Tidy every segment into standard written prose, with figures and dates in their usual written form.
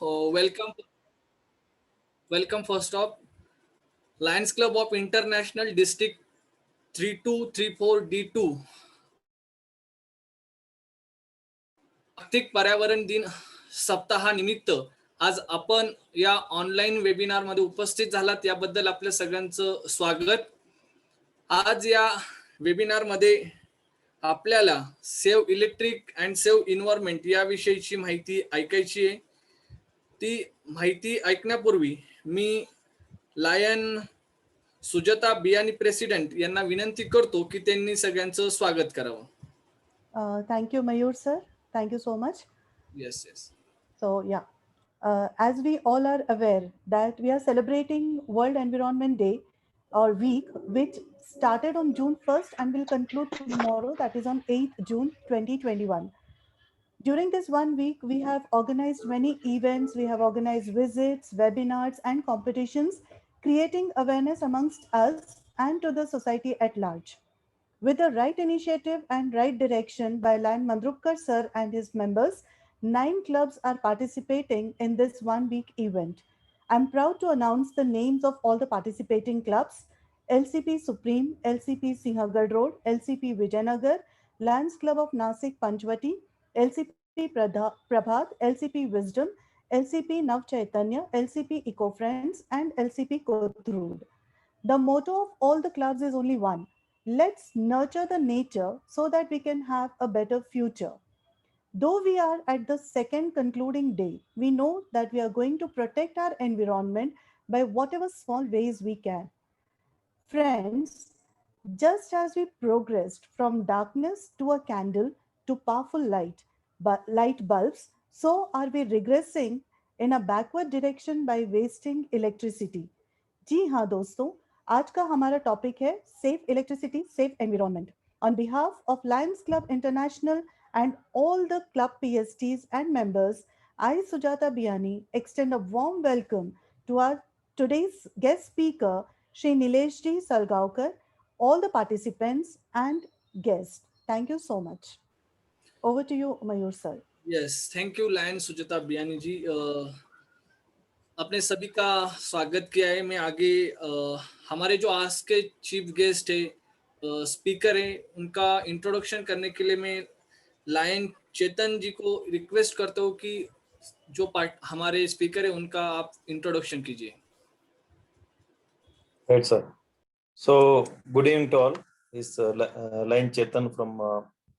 Welcome, welcome. First off, Lions Club of International District 3234D2 जागतिक पर्यावरण दिन सप्ताहानिमित्त आज आपण या ऑनलाईन वेबिनार मध्ये उपस्थित झालात याबद्दल आपल्या सगळ्यांचं स्वागत. आज या वेबिनार मध्ये आपल्याला save electric and save environment या विषयीची माहिती ऐकायची आहे. ती माहिती ऐकण्यापूर्वी मी लायन सुजाता बियानी प्रेसिडेंट यांना विनंती करतो की त्यांनी सगळ्यांचं स्वागत करावं. Thank you, Mayur sir. Thank you so much. Yes. So yeah, as we all are aware that we are celebrating World Environment Day or week, which started on June 1st and will conclude tomorrow, that is on 8th June 2021. During this 1 week, we have organized many events, we have organized visits, webinars, and competitions, creating awareness amongst us and to the society at large. With the right initiative and right direction by Lion Mandrupkar sir and his members, 9 clubs are participating in this 1 week event. I'm proud to announce the names of all the participating clubs: LCP Supreme, LCP Sinhagad Road, LCP Vijayanagar, Lions Club of Nasik Panchvati, LCP Prabhat, LCP Wisdom, LCP Nav Chaitanya, LCP Eco Friends, and LCP Kothurud. The motto of all the clubs is only one: let's nurture the nature so that we can have a better future. Though we are at the second concluding day, we know that we are going to protect our environment by whatever small ways we can. Friends, just as we progressed from darkness to a candle to powerful light bulbs, so are we regressing in a backward direction by wasting electricity. जी हाँ दोस्तों, आज का हमारा topic है safe electricity, safe environment. On behalf of Lions Club International and all the club PSTs and members, I, Sujata Biani, extend a warm welcome to our today's guest speaker, Shri Nileshji Salgaonkar, all the participants and guests. Thank you so much. Over to you, Mayur sir. Yes, thank you lion Sujata Biyani ji. अपने सभी का स्वागत KIA है. मैं आगे हमारे जो आज के चीफ गेस्ट है, स्पीकर है, उनका इंट्रोडक्शन करने के लिए मैं लायन चेतन जी को रिक्वेस्ट करता हूँ कि जो हमारे स्पीकर है उनका आप इंट्रोडक्शन कीजिए. Right, sir. So, good evening to all. This is Lion Chetan from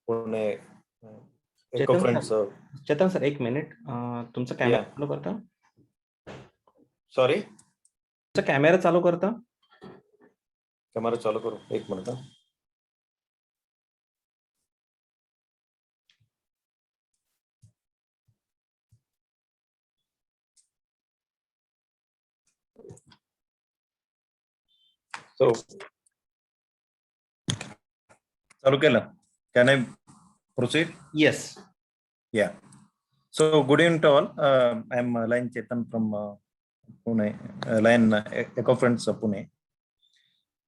Pune. Eco Friends. Chetan sir, 1 minute. तुमचा कॅमेरा चालू करता? Sorry? तुमचा कॅमेरा चालू करता? कॅमेरा चालू करू, 1 मिनिट. So, चालू केलं. Can I proceed? Yes. Yeah. So, good evening to all. I'm Lion Chetan from Pune, Lion Eco Friends Pune.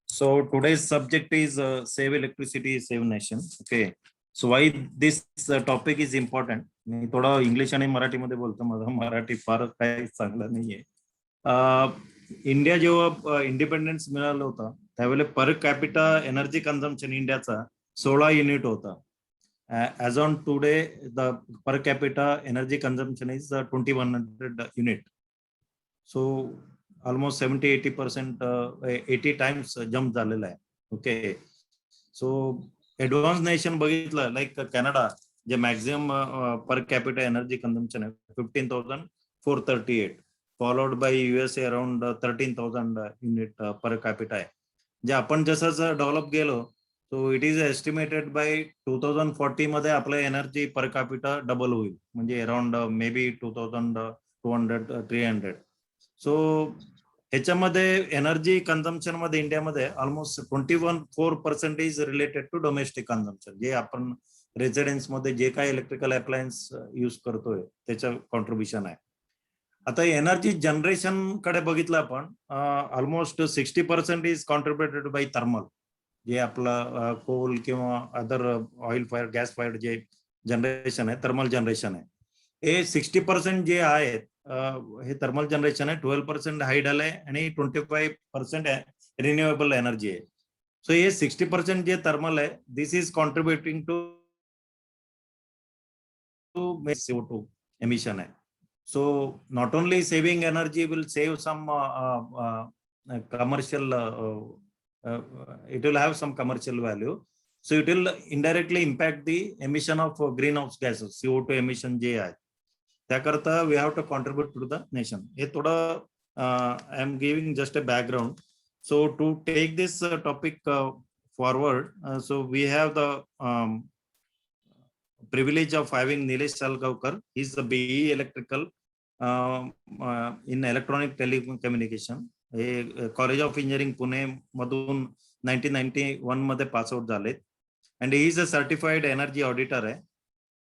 So, today's subject is save electricity, save nation. Okay. So, why this topic is important? मी थोडा English आणि मराठीमध्ये बोलतो. माझा मराठी फार काही चांगला नाहीये. India जेव्हा इंडिपेंडन्स मिळालं होतं त्यावेळेला पर कॅपिटा एनर्जी कन्झम्पशन इंडियाचा 16 युनिट होता. As on today, the per capita energy consumption is 2100 unit. So almost 70-80%, 80 times jump झालेला आहे. Okay. So advanced nation बघितलं like Canada, जे maximum per capita energy consumption आहे 15,438, followed by USA around 13,000 unit per capita आहे. जे आपण जसं develop गेलो, so it is estimated by 2040 मध्ये आपलं एनर्जी पर कॅपिटा डबल होईल, म्हणजे अराउंड मे बी 2200-300. सो ह्याच्यामध्ये एनर्जी कन्झम्पशन मध्ये इंडियामध्ये almost 21.4% is related to domestic consumption, जे आपण रेसिडेन्स मध्ये जे काही इलेक्ट्रिकल अप्लायन्स यूज करतोय त्याचं कॉन्ट्रीब्युशन आहे. आता एनर्जी जनरेशन कडे बघितलं आपण, almost 60% is contributed by thermal, जे आपलं कोल किंवा other oil fire, gas fire जे जनरेशन आहे, थर्मल जनरेशन आहे. हे 60% जे आहेत हे थर्मल जनरेशन आहे, 12% हायडल आहे आणि 25% रिन्युएबल एनर्जी आहे. सो हे 60% जे थर्मल आहे, this is contributing to CO2 emission hai. So not only saving energy will save some commercial, it will have some commercial value. So it will indirectly impact the emission of greenhouse gases, CO2 emission जे आहे त्याकरता we have to contribute to the nation. हे थोडं I am giving just a background. So to take this topic forward, so we have the privilege of having Nilesh Salgaonkar. He's the BE electrical in electronic telecommunication. College of Engineering Pune मधून 1991 मध्ये pass out झाले and he is a certified energy auditor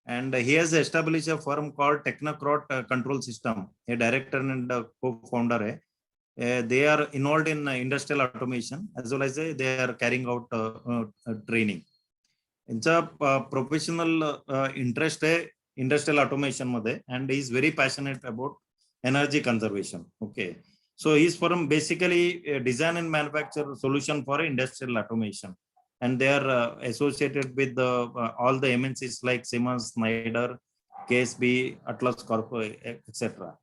and he has established a firm called Technocrat Control System. A director and co-founder they are involved in industrial automation as well as they are carrying out training. यांचा professional interest आहे industrial automation मध्ये and he is very passionate about energy conservation. Okay, so he is from basically design and manufacture solution for industrial automation and they are associated with all the MNCs like Siemens, Schneider, KSB, Atlas Copco, etc.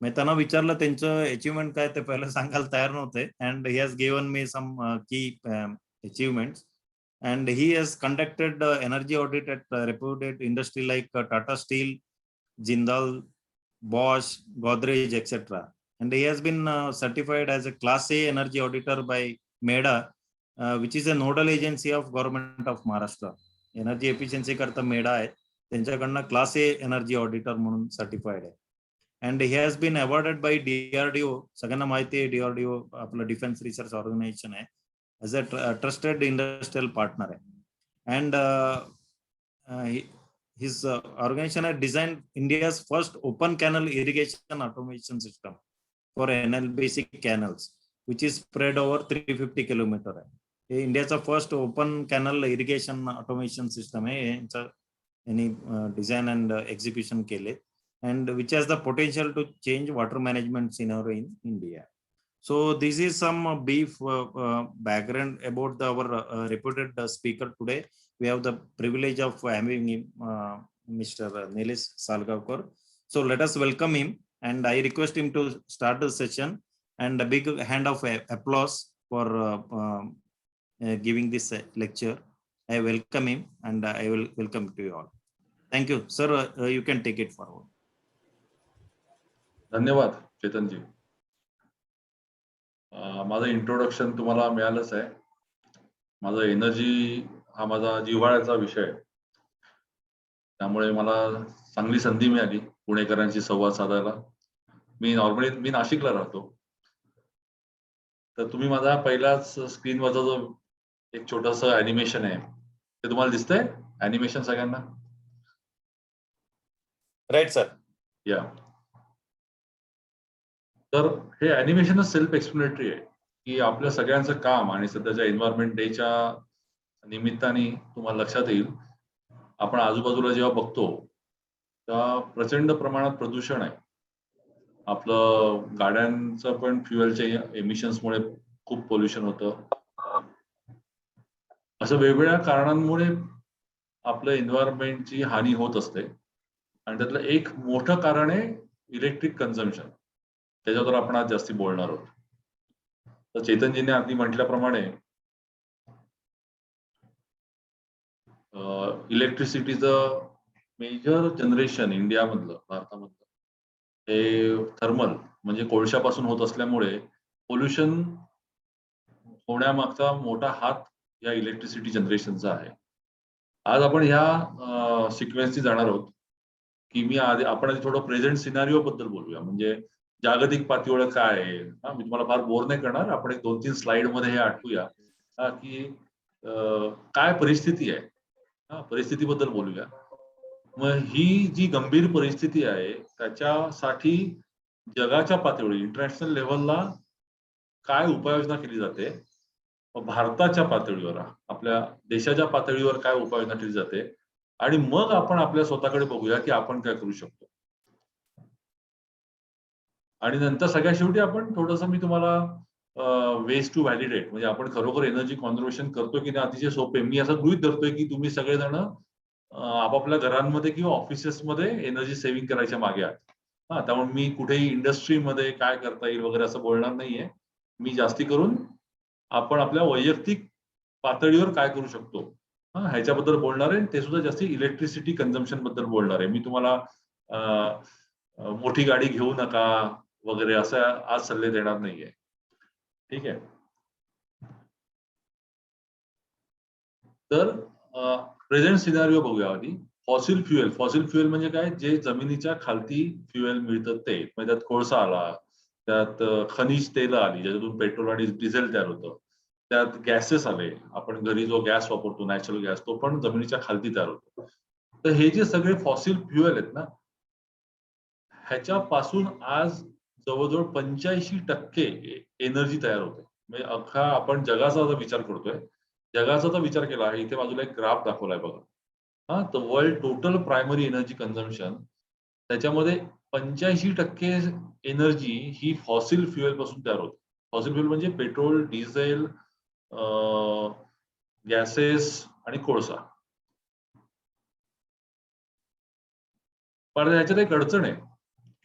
मी त्यांना विचारलं त्यांचं achievement काय ते पहिलं सांगायला तयार नव्हते and he has given me some key achievements. And he has conducted energy audit at reputed industry like Tata Steel, Jindal, Bosch, Godrej, etc. And he has been certified as a Class A energy auditor by MEDA, which is a nodal agency of Government of Maharashtra. Energy efficiency करता MEDA आहे, त्यांच्याकडनं Class A energy auditor म्हणून certified आहे. And he has been awarded by DRDO. सगळ्यांना माहिती आहे DRDO आपलं defence research organisation आहे. As a trusted industrial partner, and his organization has designed India's first open canal irrigation automation system for NLBC canals, which is spread over 350 kilometers. India's first open canal irrigation automation system any design and execution केले, and which has the potential to change water management scenario in India. So this is some brief background about our reputed speaker today. We have the privilege of having him, Mr. Nilesh Salgaonkar. So let us welcome him, and I request him to start the session. And a big hand of applause for giving this lecture. I welcome him, and I will welcome to you all. Thank you, sir. You can take it forward. धन्यवाद चेतन जी. माझं introduction तुम्हाला मिळालंच आहे. माझं energy हा माझा जिव्हाळ्याचा विषय आहे, त्यामुळे मला चांगली संधी मिळाली पुणेकरांशी संवाद साधायला. मी नाशिकला राहतो, तर तुम्ही माझा पहिलाच स्क्रीनवरचा जो एक छोटंसं ॲनिमेशन आहे ते तुम्हाला दिसतंय? ॲनिमेशन सगळ्यांना राईट सर. या तर हे ॲनिमेशनच सेल्फ एक्सप्लेनेटरी आहे की आपल्या सगळ्यांचं काम आणि सध्याच्या एन्व्हायरमेंट डेच्या निमित्ताने तुम्हाला लक्षात येईल, आपण आजूबाजूला जेव्हा बघतो तेव्हा प्रचंड प्रमाणात प्रदूषण आहे. आपलं गाड्यांचं पण फ्युएलच्या एमिशन्समुळे खूप पोल्युशन होतं. असं वेगवेगळ्या कारणांमुळे आपलं एन्व्हायरमेंटची हानी होत असते आणि त्यातलं एक मोठं कारण आहे इलेक्ट्रिक कन्झम्पशन. त्याच्यावर आपण आज जास्ती बोलणार आहोत. तर चेतनजीने आधी म्हटल्याप्रमाणे इलेक्ट्रिसिटीचं मेजर जनरेशन इंडियामधलं, भारतामधलं हे थर्मल म्हणजे कोळशापासून होत असल्यामुळे पोल्युशन होण्यामागचा मोठा हात या इलेक्ट्रिसिटी जनरेशनचा आहे. आज आपण ह्या सिक्वेन्सची जाणार आहोत की आपण आधी थोडं प्रेझेंट सिनारिओ बद्दल बोलूया. म्हणजे जागतिक पातळीवर काय आहे. मी तुम्हाला फार बोर नाही करणार. आपण एक 2-3 स्लाइड मध्ये हे आठवूया की काय परिस्थिती आहे, परिस्थितीबद्दल बोलूया. मग ही जी गंभीर परिस्थिती आहे त्याच्यासाठी जगाच्या पातळीवर इंटरनॅशनल लेव्हलला काय उपाययोजना केली जाते, भारताच्या पातळीवर आपल्या देशाच्या पातळीवर काय उपाययोजना केली जाते, आणि मग आपण आपल्या स्वतःकडे बघूया की आपण काय करू शकतो. आणि नंतर सगळ्यात शेवटी आपण थोडंसं मी तुम्हाला वेज टू व्हॅलिडेट, म्हणजे आपण खरोखर एनर्जी कॉन्झर्वेशन करतो की नाही अतिशय सोपे. मी असं गृहीत धरतोय की तुम्ही सगळेजण आपापल्या घरांमध्ये किंवा ऑफिसेसमध्ये एनर्जी सेव्हिंग करायच्या मागे आहात. हा, त्यामुळे मी कुठेही इंडस्ट्रीमध्ये काय करता येईल वगैरे असं बोलणार नाहीये. मी जास्ती करून आपण आपल्या वैयक्तिक पातळीवर काय करू शकतो ह्याच्याबद्दल बोलणार आहे. ते सुद्धा जास्ती इलेक्ट्रिसिटी कन्झम्पशन बद्दल बोलणार आहे. मी तुम्हाला मोठी गाडी घेऊ नका वगैरे असं आज सल्ले देणार नाहीये. ठीक आहे. तर प्रेझेंट सिनारिओ बघूया आधी. फॉसिल फ्युएल म्हणजे काय, जे जमिनीच्या खालती फ्युएल मिळतं ते, म्हणजे त्यात कोळसा आला, त्यात खनिज तेल आली ज्याच्यातून पेट्रोल आणि डिझेल तयार होतं, त्यात गॅसेस आले, आपण घरी जो गॅस वापरतो नॅचरल गॅस तो पण जमिनीच्या खालती तयार होतो. तर हे जे सगळे फॉसिल फ्युएल आहेत ना, ह्याच्यापासून आज जवळजवळ 85% एनर्जी तयार होते. म्हणजे अख्खा आपण जगाचा जर विचार करतोय, जगाचा जर विचार केला आहे, इथे बाजूला एक ग्राफ दाखवलाय बघा. तर world total primary energy consumption, त्याच्यामध्ये 85% एनर्जी ही फॉसिल फ्युएल पासून तयार होते. फॉसिल फ्युएल म्हणजे पेट्रोल, डिझेल, गॅसेस आणि कोळसा. पण ह्याच्यात एक अडचण आहे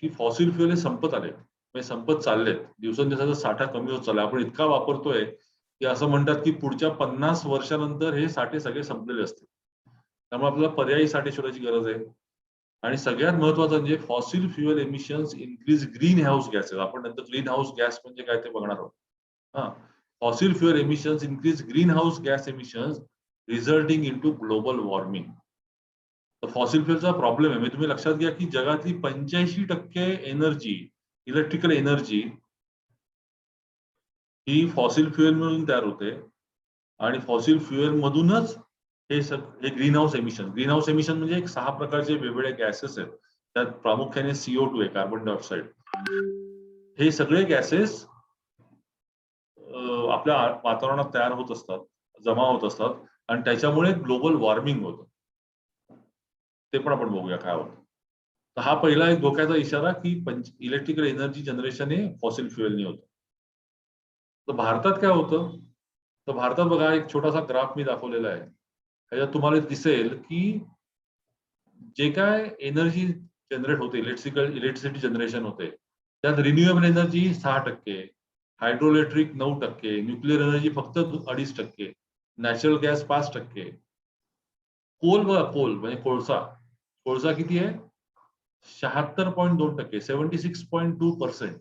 की फॉसिल फ्युएल हे संपत आले, म्हणजे संपत चाललेत. दिवसेंदिवसाचा साठा कमी होत चाललाय. आपण इतका वापरतोय की असं म्हणतात की पुढच्या 50 वर्षानंतर हे साठे सगळे संपलेले असतील. त्यामुळे आपल्याला पर्यायी साठे शोधायची गरज आहे. आणि सगळ्यात महत्वाचं म्हणजे fossil fuel emissions increase green house gases. आपण नंतर ग्रीन हाऊस गॅस म्हणजे काय ते बघणार आहोत. Fossil fuel emissions increase green house gas emissions resulting into global warming. तर फॉसिल फ्युएलचा प्रॉब्लेम आहे. म्हणजे तुम्ही लक्षात घ्या की जगातली 85% एनर्जी, इलेक्ट्रिकल एनर्जी ही फॉसिल फ्युएल मधून तयार होते आणि फॉसिल फ्युएल मधूनच हे ग्रीन हाऊस एमिशन म्हणजे एक 6 प्रकारचे वेगवेगळे गॅसेस आहेत. त्यात प्रामुख्याने CO2 आहे, कार्बन डायऑक्साईड. हे सगळे गॅसेस आपल्या वातावरणात तयार होत असतात, जमा होत असतात आणि त्याच्यामुळे ग्लोबल वॉर्मिंग होतं. ते पण आपण बघूया काय होतं. तर हा पहिला एक धोक्याचा इशारा की इलेक्ट्रिकल एनर्जी जनरेशन हे फॉसिल फ्युएलनी होतं. तर भारतात काय होतं, तर भारतात बघा एक छोटासा ग्राफ मी दाखवलेला आहे. त्याच्यात तुम्हाला दिसेल की जे काय एनर्जी जनरेट होते, इलेक्ट्रिसिटी जनरेशन होते, त्यात रिन्युएबल एनर्जी 6%, हायड्रोइलेक्ट्रिक 9%, न्यूक्लिअर एनर्जी फक्त 2.5%, नॅचरल गॅस 5%, कोल म्हणजे कोळसा किती आहे, 76.2%, 76.2%.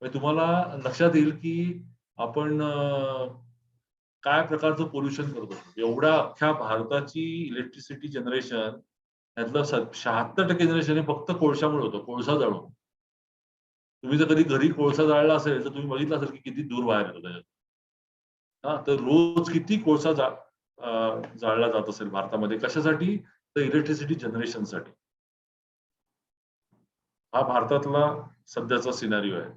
तुम्हाला लक्षात येईल की आपण काय प्रकारचं पोल्युशन करतो. एवढ्या अख्ख्या भारताची इलेक्ट्रिसिटी जनरेशन त्यातलं 76% जनरेशन हे फक्त कोळशामुळे होतं, कोळसा जाळून. तुम्ही जर कधी घरी कोळसा जाळला असेल तर तुम्ही बघितलं असेल की किती दूर बाहेर येतो त्याच्यात. तर रोज किती कोळसा जाळला जात असेल भारतामध्ये, कशासाठी, तर इलेक्ट्रिसिटी जनरेशनसाठी. हा भारतातला सध्याचा सिनारिओ आहे.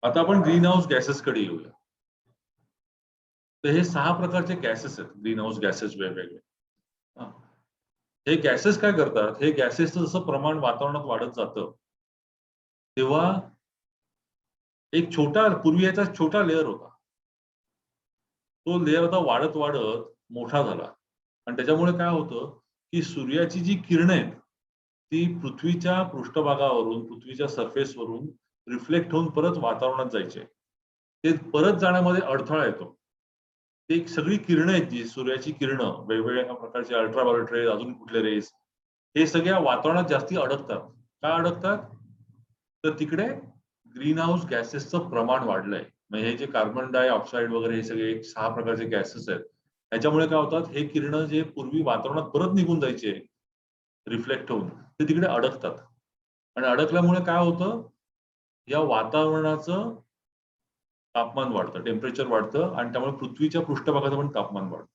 आता आपण ग्रीन हाऊस गॅसेस कडे येऊया. तर हे 6 प्रकारचे गॅसेस आहेत, ग्रीन हाऊस गॅसेस वेगवेगळे. हे गॅसेस काय करतात, हे गॅसेसचं जसं प्रमाण वातावरणात वाढत जातं तेव्हा एक पूर्वी याचा छोटा लेअर होता, तो लेअर आता वाढत मोठा झाला. आणि त्याच्यामुळे काय होतं की सूर्याची जी किरणं आहेत ती पृथ्वीच्या पृष्ठभागावरून, पृथ्वीच्या सरफेसवरून रिफ्लेक्ट होऊन परत वातावरणात जायचे. ते परत जाण्यामध्ये अडथळा येतो. ते सगळी किरणं आहेत, जी सूर्याची किरणं, वेगवेगळ्या प्रकारचे अल्ट्राव्हायोलेट रेज, अजून कुठले रेज, हे सगळ्या वातावरणात जास्ती अडकतात. का अडकतात, तर तिकडे ग्रीन हाऊस गॅसेसचं प्रमाण वाढलंय. म्हणजे हे जे कार्बन डायऑक्साईड वगैरे हे सगळे 6 प्रकारचे गॅसेस आहेत, त्याच्यामुळे काय होतात, हे किरणं जे पूर्वी वातावरणात परत निघून जायचे रिफ्लेक्ट होऊन, ते तिकडे अडकतात. आणि अडकल्यामुळे काय होतं, या वातावरणाचं तापमान वाढतं, टेम्परेचर वाढतं आणि त्यामुळे पृथ्वीच्या पृष्ठभागाचं पण तापमान वाढतं.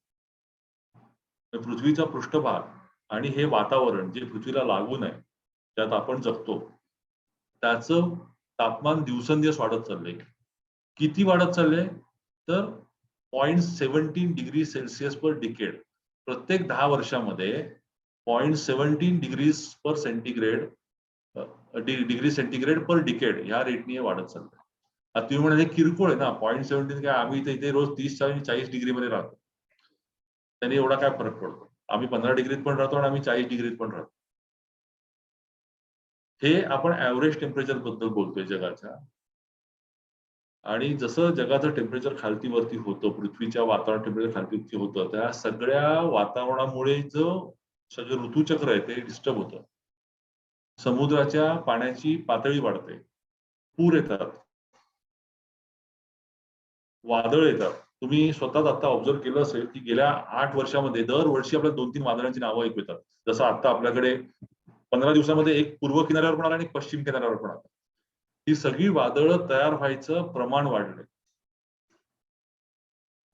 पृथ्वीचा पृष्ठभाग आणि हे वातावरण जे पृथ्वीला लागून आहे, ज्यात आपण जगतो, त्याचं तापमान दिवसेंदिवस वाढत चाललंय. किती वाढत चाललंय, तर 0.17 डिग्री सेल्सिअस पर डिकेड. प्रत्येक 10 वर्षामध्ये 0.17 डिग्रीज पर सेंटीग्रेड डिग्री सेंटीग्रेड पर डिकेड ह्या रेटने वाढत चाललंय. आता तुम्ही म्हणाले किरकोळ आहे ना, 0.17 काय, आम्ही इथे रोज 30-40 डिग्रीमध्ये राहतो. त्यांनी एवढा काय फरक पडतो? आम्ही 15 डिग्रीत पण राहतो आणि आम्ही 40 डिग्रीत पण राहतो. हे आपण ऍव्हरेज टेम्परेचर बद्दल बोलतोय जगाच्या. आणि जसं जगाचं टेम्परेचर खालती वरती होतं, पृथ्वीच्या वातावरण टेम्परेचर खालती वरती होतं, त्या सगळ्या वातावरणामुळे जो सगळं ऋतुचक्र आहे ते डिस्टर्ब होतं. समुद्राच्या पाण्याची पातळी वाढते, पूर येतात, वादळ येतात. तुम्ही स्वतःच आता ऑब्झर्व केलं असेल की गेल्या 8 वर्षामध्ये दरवर्षी आपल्याला 2-3 वादळांची नावं ऐकू येतात. जसं आता आपल्याकडे 15 दिवसामध्ये एक पूर्व किनाऱ्यावर पण आला आणि एक पश्चिम किनाऱ्यावर पण आला. ही सगळी वादळं तयार व्हायचं प्रमाण वाढलंय.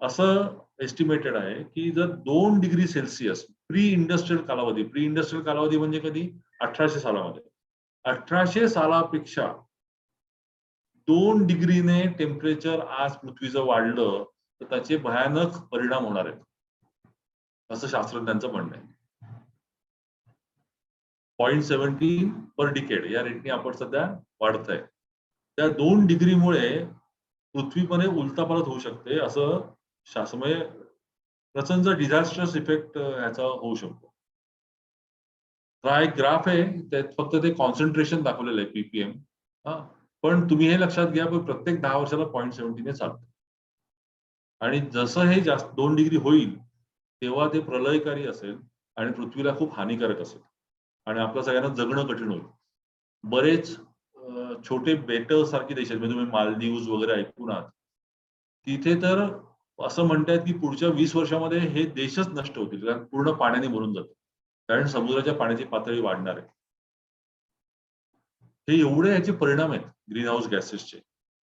असं एस्टिमेटेड आहे की जर 2 डिग्री सेल्सिअस प्री इंडस्ट्रियल कालावधी म्हणजे कधी 1800 सालामध्ये 1800 सालापेक्षा 2 डिग्रीने टेम्परेचर आज पृथ्वीचं वाढलं तर त्याचे भयानक परिणाम होणार आहेत, असं शास्त्रज्ञांचं म्हणणं आहे. 0.17 पर डिकेड या रेटने आपण सध्या वाढत आहे. त्या 2 डिग्रीमुळे पृथ्वीमध्ये उलटापालट होऊ शकते, असं शास्त्रमय प्रचंड डिझास्टर्स इफेक्ट याचा होऊ शकतो. हा एक ग्राफ आहे, त्यात फक्त ते कॉन्सन्ट्रेशन दाखवलेलं आहे पीपीएम. पण तुम्ही हे लक्षात घ्या की प्रत्येक 10 वर्षाला 0.17 चालतं. आणि जसं हे जास्त 2 डिग्री होईल तेव्हा ते प्रलयकारी असेल आणि पृथ्वीला खूप हानिकारक असेल आणि आपल्या सगळ्यांना जगणं कठीण होईल. बरेच छोटे बेट सारखे देश आहेत, म्हणजे तुम्ही मालदीव्स वगैरे ऐकून आहात, तिथे तर असं म्हणतात की पुढच्या 20 वर्षामध्ये हे देशच नष्ट होतील, कारण पूर्ण पाण्याने भरून जातं, कारण समुद्राच्या पाण्याची पातळी वाढणार आहे. हे एवढे याचे परिणाम आहेत ग्रीन हाऊस गॅसेसचे.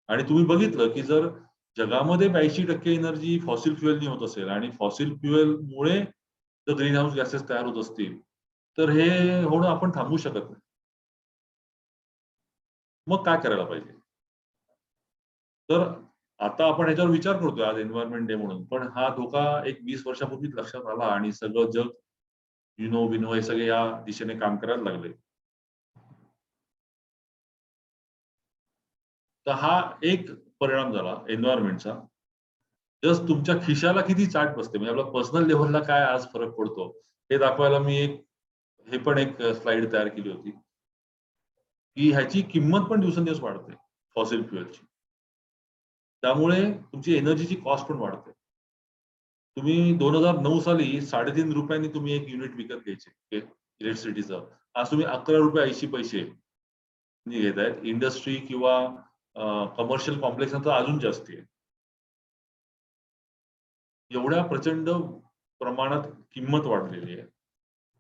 आणि तुम्ही बघितलं की जर जगामध्ये 82% एनर्जी फॉसिल फ्युएलनी होत असेल आणि फॉसिल फ्युएलमुळे जर ग्रीन हाऊस गॅसेस तयार होत असतील तर हे होणं आपण थांबवू शकत नाही. मग काय करायला पाहिजे? तर आता आपण ह्याच्यावर विचार करतोय आज एन्व्हायरमेंट डे म्हणून, पण हा धोका एक 20 वर्षापूर्वीच लक्षात आला आणि सगळं जग विनो हे सगळे या दिशेने काम करायला लागले. तर हा एक परिणाम झाला एन्व्हायरमेंटचा. जस्ट तुमच्या खिशाला किती चाट बसते, म्हणजे आपल्या पर्सनल लेव्हलला काय आज फरक पडतो हे दाखवायला मी हे पण एक स्लाइड तयार केली होती की ह्याची किंमत पण दिवसेंदिवस वाढते फॉसिल फ्युएलची. त्यामुळे तुमची एनर्जीची कॉस्ट पण वाढते. तुम्ही 2009 साली 3.5 रुपयांनी तुम्ही एक युनिट विकत घ्यायचे इलेक्ट्रिसिटीचं. आज तुम्ही 11 रुपये 80 पैसे घेत आहेत. इंडस्ट्री किंवा कमर्शियल कॉम्प्लेक्स तर अजून जास्त आहे. एवढ्या प्रचंड प्रमाणात किंमत वाढलेली आहे.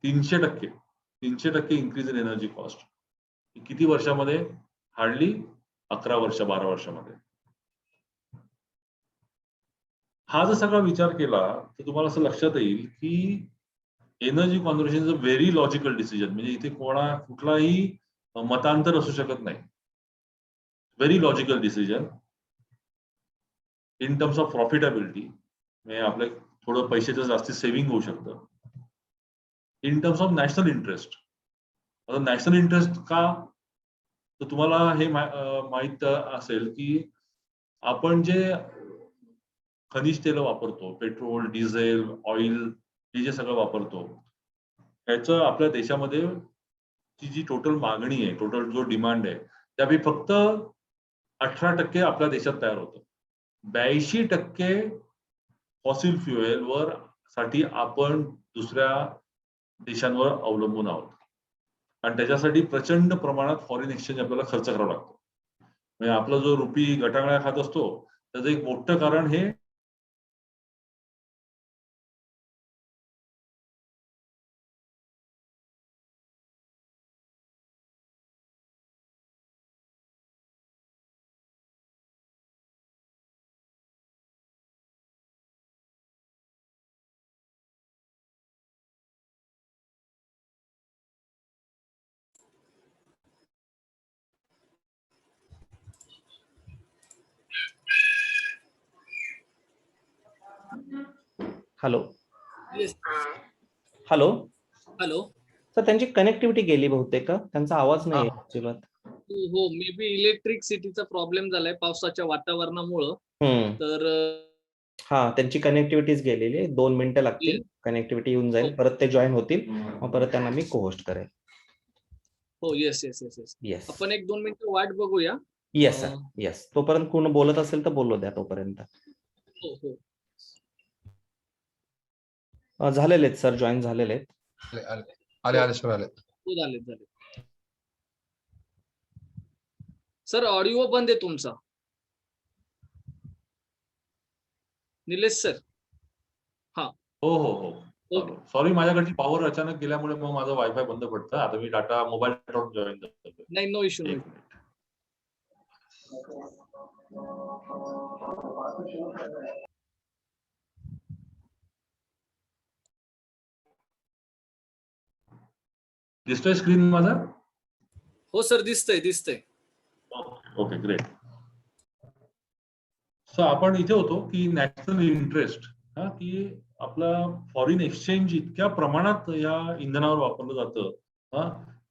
300% इन्क्रीज इन एनर्जी कॉस्ट. किती वर्षामध्ये? हार्डली 11 वर्ष 12 वर्षामध्ये. हा जर सगळा विचार केला तर तुम्हाला असं लक्षात येईल की energy conservation is a very logical decision. म्हणजे इथे कुठलाही मतांतर असू शकत नाही. Very logical decision in terms of profitability, म्हणजे आपल्या थोडं पैशाचं जास्ती सेव्हिंग होऊ शकतं. In terms of national interest. आता नॅशनल इंटरेस्ट का? तर तुम्हाला हे माहित असेल की आपण जे खनिज तेल वापरतो, पेट्रोल, डिझेल, ऑइल, हे जे सगळं वापरतो, त्याचं आपल्या देशामध्ये जी टोटल मागणी आहे, टोटल जो डिमांड आहे, त्यापैकी फक्त 18% आपल्या देशात तयार होतं. 82% फॉसिल फ्युएल वर साठी आपण दुसऱ्या देशांवर अवलंबून आहोत आणि त्याच्यासाठी प्रचंड प्रमाणात फॉरेन एक्सचेंज आपल्याला खर्च करावा लागतो. म्हणजे आपला जो रुपी गटांगळ्या खात असतो त्याचं एक मोठं कारण हे हॅलो येस. Hello hello. तर त्यांची कनेक्टिव्हिटी गेली बहुतेक का? त्यांचा आवाज नाही हा. अजिबात. हो, मे बी इलेक्ट्रिसिटीचा प्रॉब्लेम झालाय पावसाच्या वातावरणामुळं. तर हा, त्यांची कनेक्टिव्हिटीच गेलेली आहे. 2 मिनिटं लागतील, कनेक्टिव्हिटी येऊन जाईल, परत ते जॉईन होतील, मग परत त्यांना मी को-होस्ट करेल. हो, yes yes yes yes. Yes आपण 1-2 मिनिटं वाट बघूया. Yes sir, yes. तोपर्यंत कोण बोलत असेल तर बोलू द्या तोपर्यंत. हो हो. झालेले आहेत सर, जॉईन झालेले आहेत. आले सर आले. हो, झाले. सर ऑडिओ बंद आहे तुमचा, निलेश सर. हो. सॉरी, माझ्याकडची पॉवर अचानक गेल्यामुळे मग माझं वायफाय बंद पडतं. आता मी डाटा मोबाईल नेटवर्क जॉईन करतो. नाही, नो इश्यू. एक मिनिट. दिसतोय स्क्रीन माझा? हो सर, दिसतंय. Okay, great. सो आपण इथे होतो की नॅशनल इंटरेस्ट, की आपला फॉरेन एक्सचेंज इतक्या प्रमाणात या इंधनावर वापरलं जातं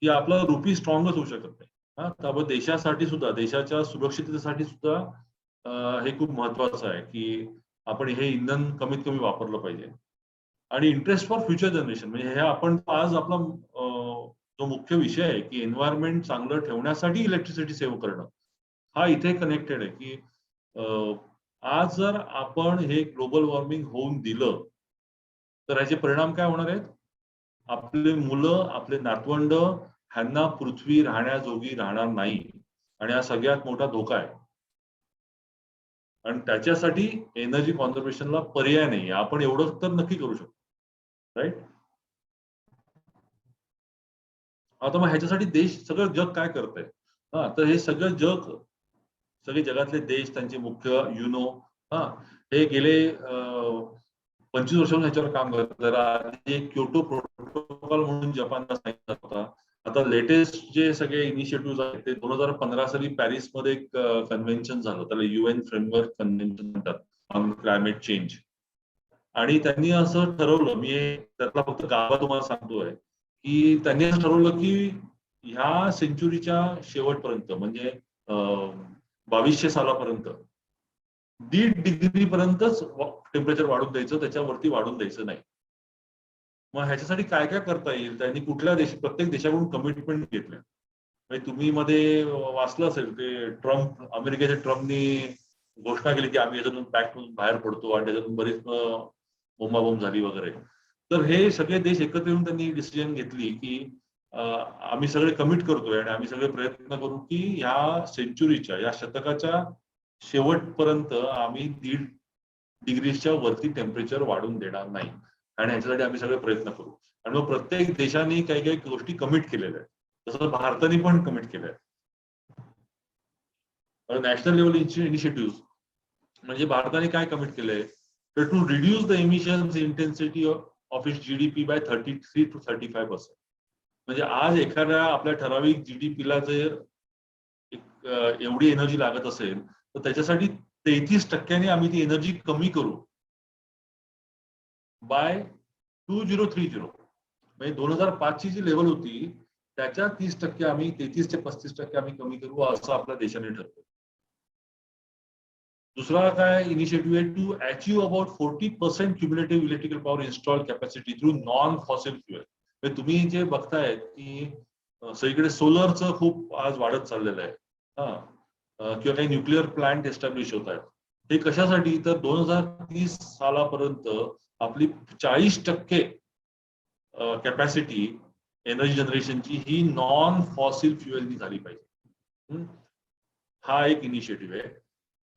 की आपला रुपी स्ट्रॉंगच होऊ शकत नाही. त्यामुळे देशासाठी सुद्धा, देशाच्या सुरक्षिततेसाठी सुद्धा हे खूप महत्वाचं आहे की आपण हे इंधन कमीत कमी वापरलं पाहिजे. आणि इंटरेस्ट फॉर फ्युचर जनरेशन, म्हणजे हे आपण आज आपला जो मुख्य विषय आहे की एन्व्हायरमेंट चांगलं ठेवण्यासाठी इलेक्ट्रिसिटी सेव्ह करणं, हा इथे कनेक्टेड आहे की आज जर आपण हे ग्लोबल वॉर्मिंग होऊन दिलं तर याचे परिणाम काय होणार आहेत? आपले मुलं, आपले नातवंड, ह्यांना पृथ्वी राहण्याजोगी राहणार नाही, आणि हा सगळ्यात मोठा धोका आहे. आणि त्याच्यासाठी एनर्जी कॉन्झर्वेशनला पर्याय नाही. आपण एवढं तर नक्की करू शकतो, राईट? आता मग ह्याच्यासाठी देश, सगळं जग काय करतंय? तर हे सगळं जग, सगळे जगातले देश, त्यांचे मुख्य युनो हे गेले 25 वर्षांपासून ह्याच्यावर काम करतात. आधी क्योटो प्रोटोकॉल म्हणून जपानला सांगितला होता. आता लेटेस्ट जे सगळे इनिशिएटिव्ह आहेत ते 2015 साली पॅरिसमध्ये एक कन्व्हेन्शन झालं, त्याला UN फ्रेमवर्क कन्व्हेन्शन म्हणतात ऑन क्लायमेट चेंज. आणि त्यांनी असं ठरवलं, मी त्यातला फक्त गाभा तुम्हाला सांगतोय, की त्यांनी असं ठरवलं की ह्या सेंचुरीच्या शेवटपर्यंत, म्हणजे 2200 सालापर्यंत 1.5 डिग्री पर्यंतच टेम्परेचर वाढून द्यायचं, त्याच्यावरती वाढून द्यायचं नाही. मग ह्याच्यासाठी काय काय करता येईल? त्यांनी प्रत्येक देशाकडून कमिटमेंट घेतल्या. म्हणजे तुम्ही मध्ये वाचलं असेल ते अमेरिकेच्या ट्रम्पनी घोषणा केली की आम्ही याच्यातून पॅक्टमधून बाहेर पडतो, आणि त्याच्यातून बरीच बोंबाबोंब झाली वगैरे. तर हे सगळे देश एकत्र येऊन त्यांनी डिसिजन घेतली की आम्ही सगळे कमिट करतोय आणि आम्ही सगळे प्रयत्न करू की ह्या सेंचुरीच्या, या शतकाच्या शेवटपर्यंत आम्ही 1.5 डिग्रीच्या वरती टेम्परेचर वाढून देणार नाही, आणि ह्याच्यासाठी आम्ही सगळे प्रयत्न करू. आणि मग प्रत्येक देशाने काही काही गोष्टी कमिट केलेल्या आहेत. तसं भारताने पण कमिट केल्या आहेत. नॅशनल लेवल इनिशिएटिव्ह म्हणजे भारताने काय कमिट केलंय, तर to reduce the emissions intensity of its GDP by 33 to 35%. म्हणजे आज एखाद्या आपल्या ठराविक GDPला जर एवढी एनर्जी लागत असेल तर त्याच्यासाठी 33% आम्ही ती एनर्जी कमी करू बाय 2030. म्हणजे 2005 ची जी लेवल होती त्याच्या 30% आम्ही, 33 ते 35% आम्ही कमी करू, असं आपल्या देशाने ठरवलं. दुसरा काय इनिशिएटिव्ह आहे, to achieve about 40% cumulative electrical power install capacity through non fossil fuel. म्हणजे तुम्ही जे बघतायत की सगळीकडे सोलरचं खूप आज वाढत चाललेलं आहे, किंवा काही न्यूक्लिअर प्लांट एस्टॅब्लिश होत आहेत. हे कशासाठी, तर 2030 सालापर्यंत आपली 40% कॅपॅसिटी एनर्जी जनरेशनची ही नॉन फॉसिल फ्युएलनी झाली पाहिजे. हा एक इनिशिएटिव्ह आहे.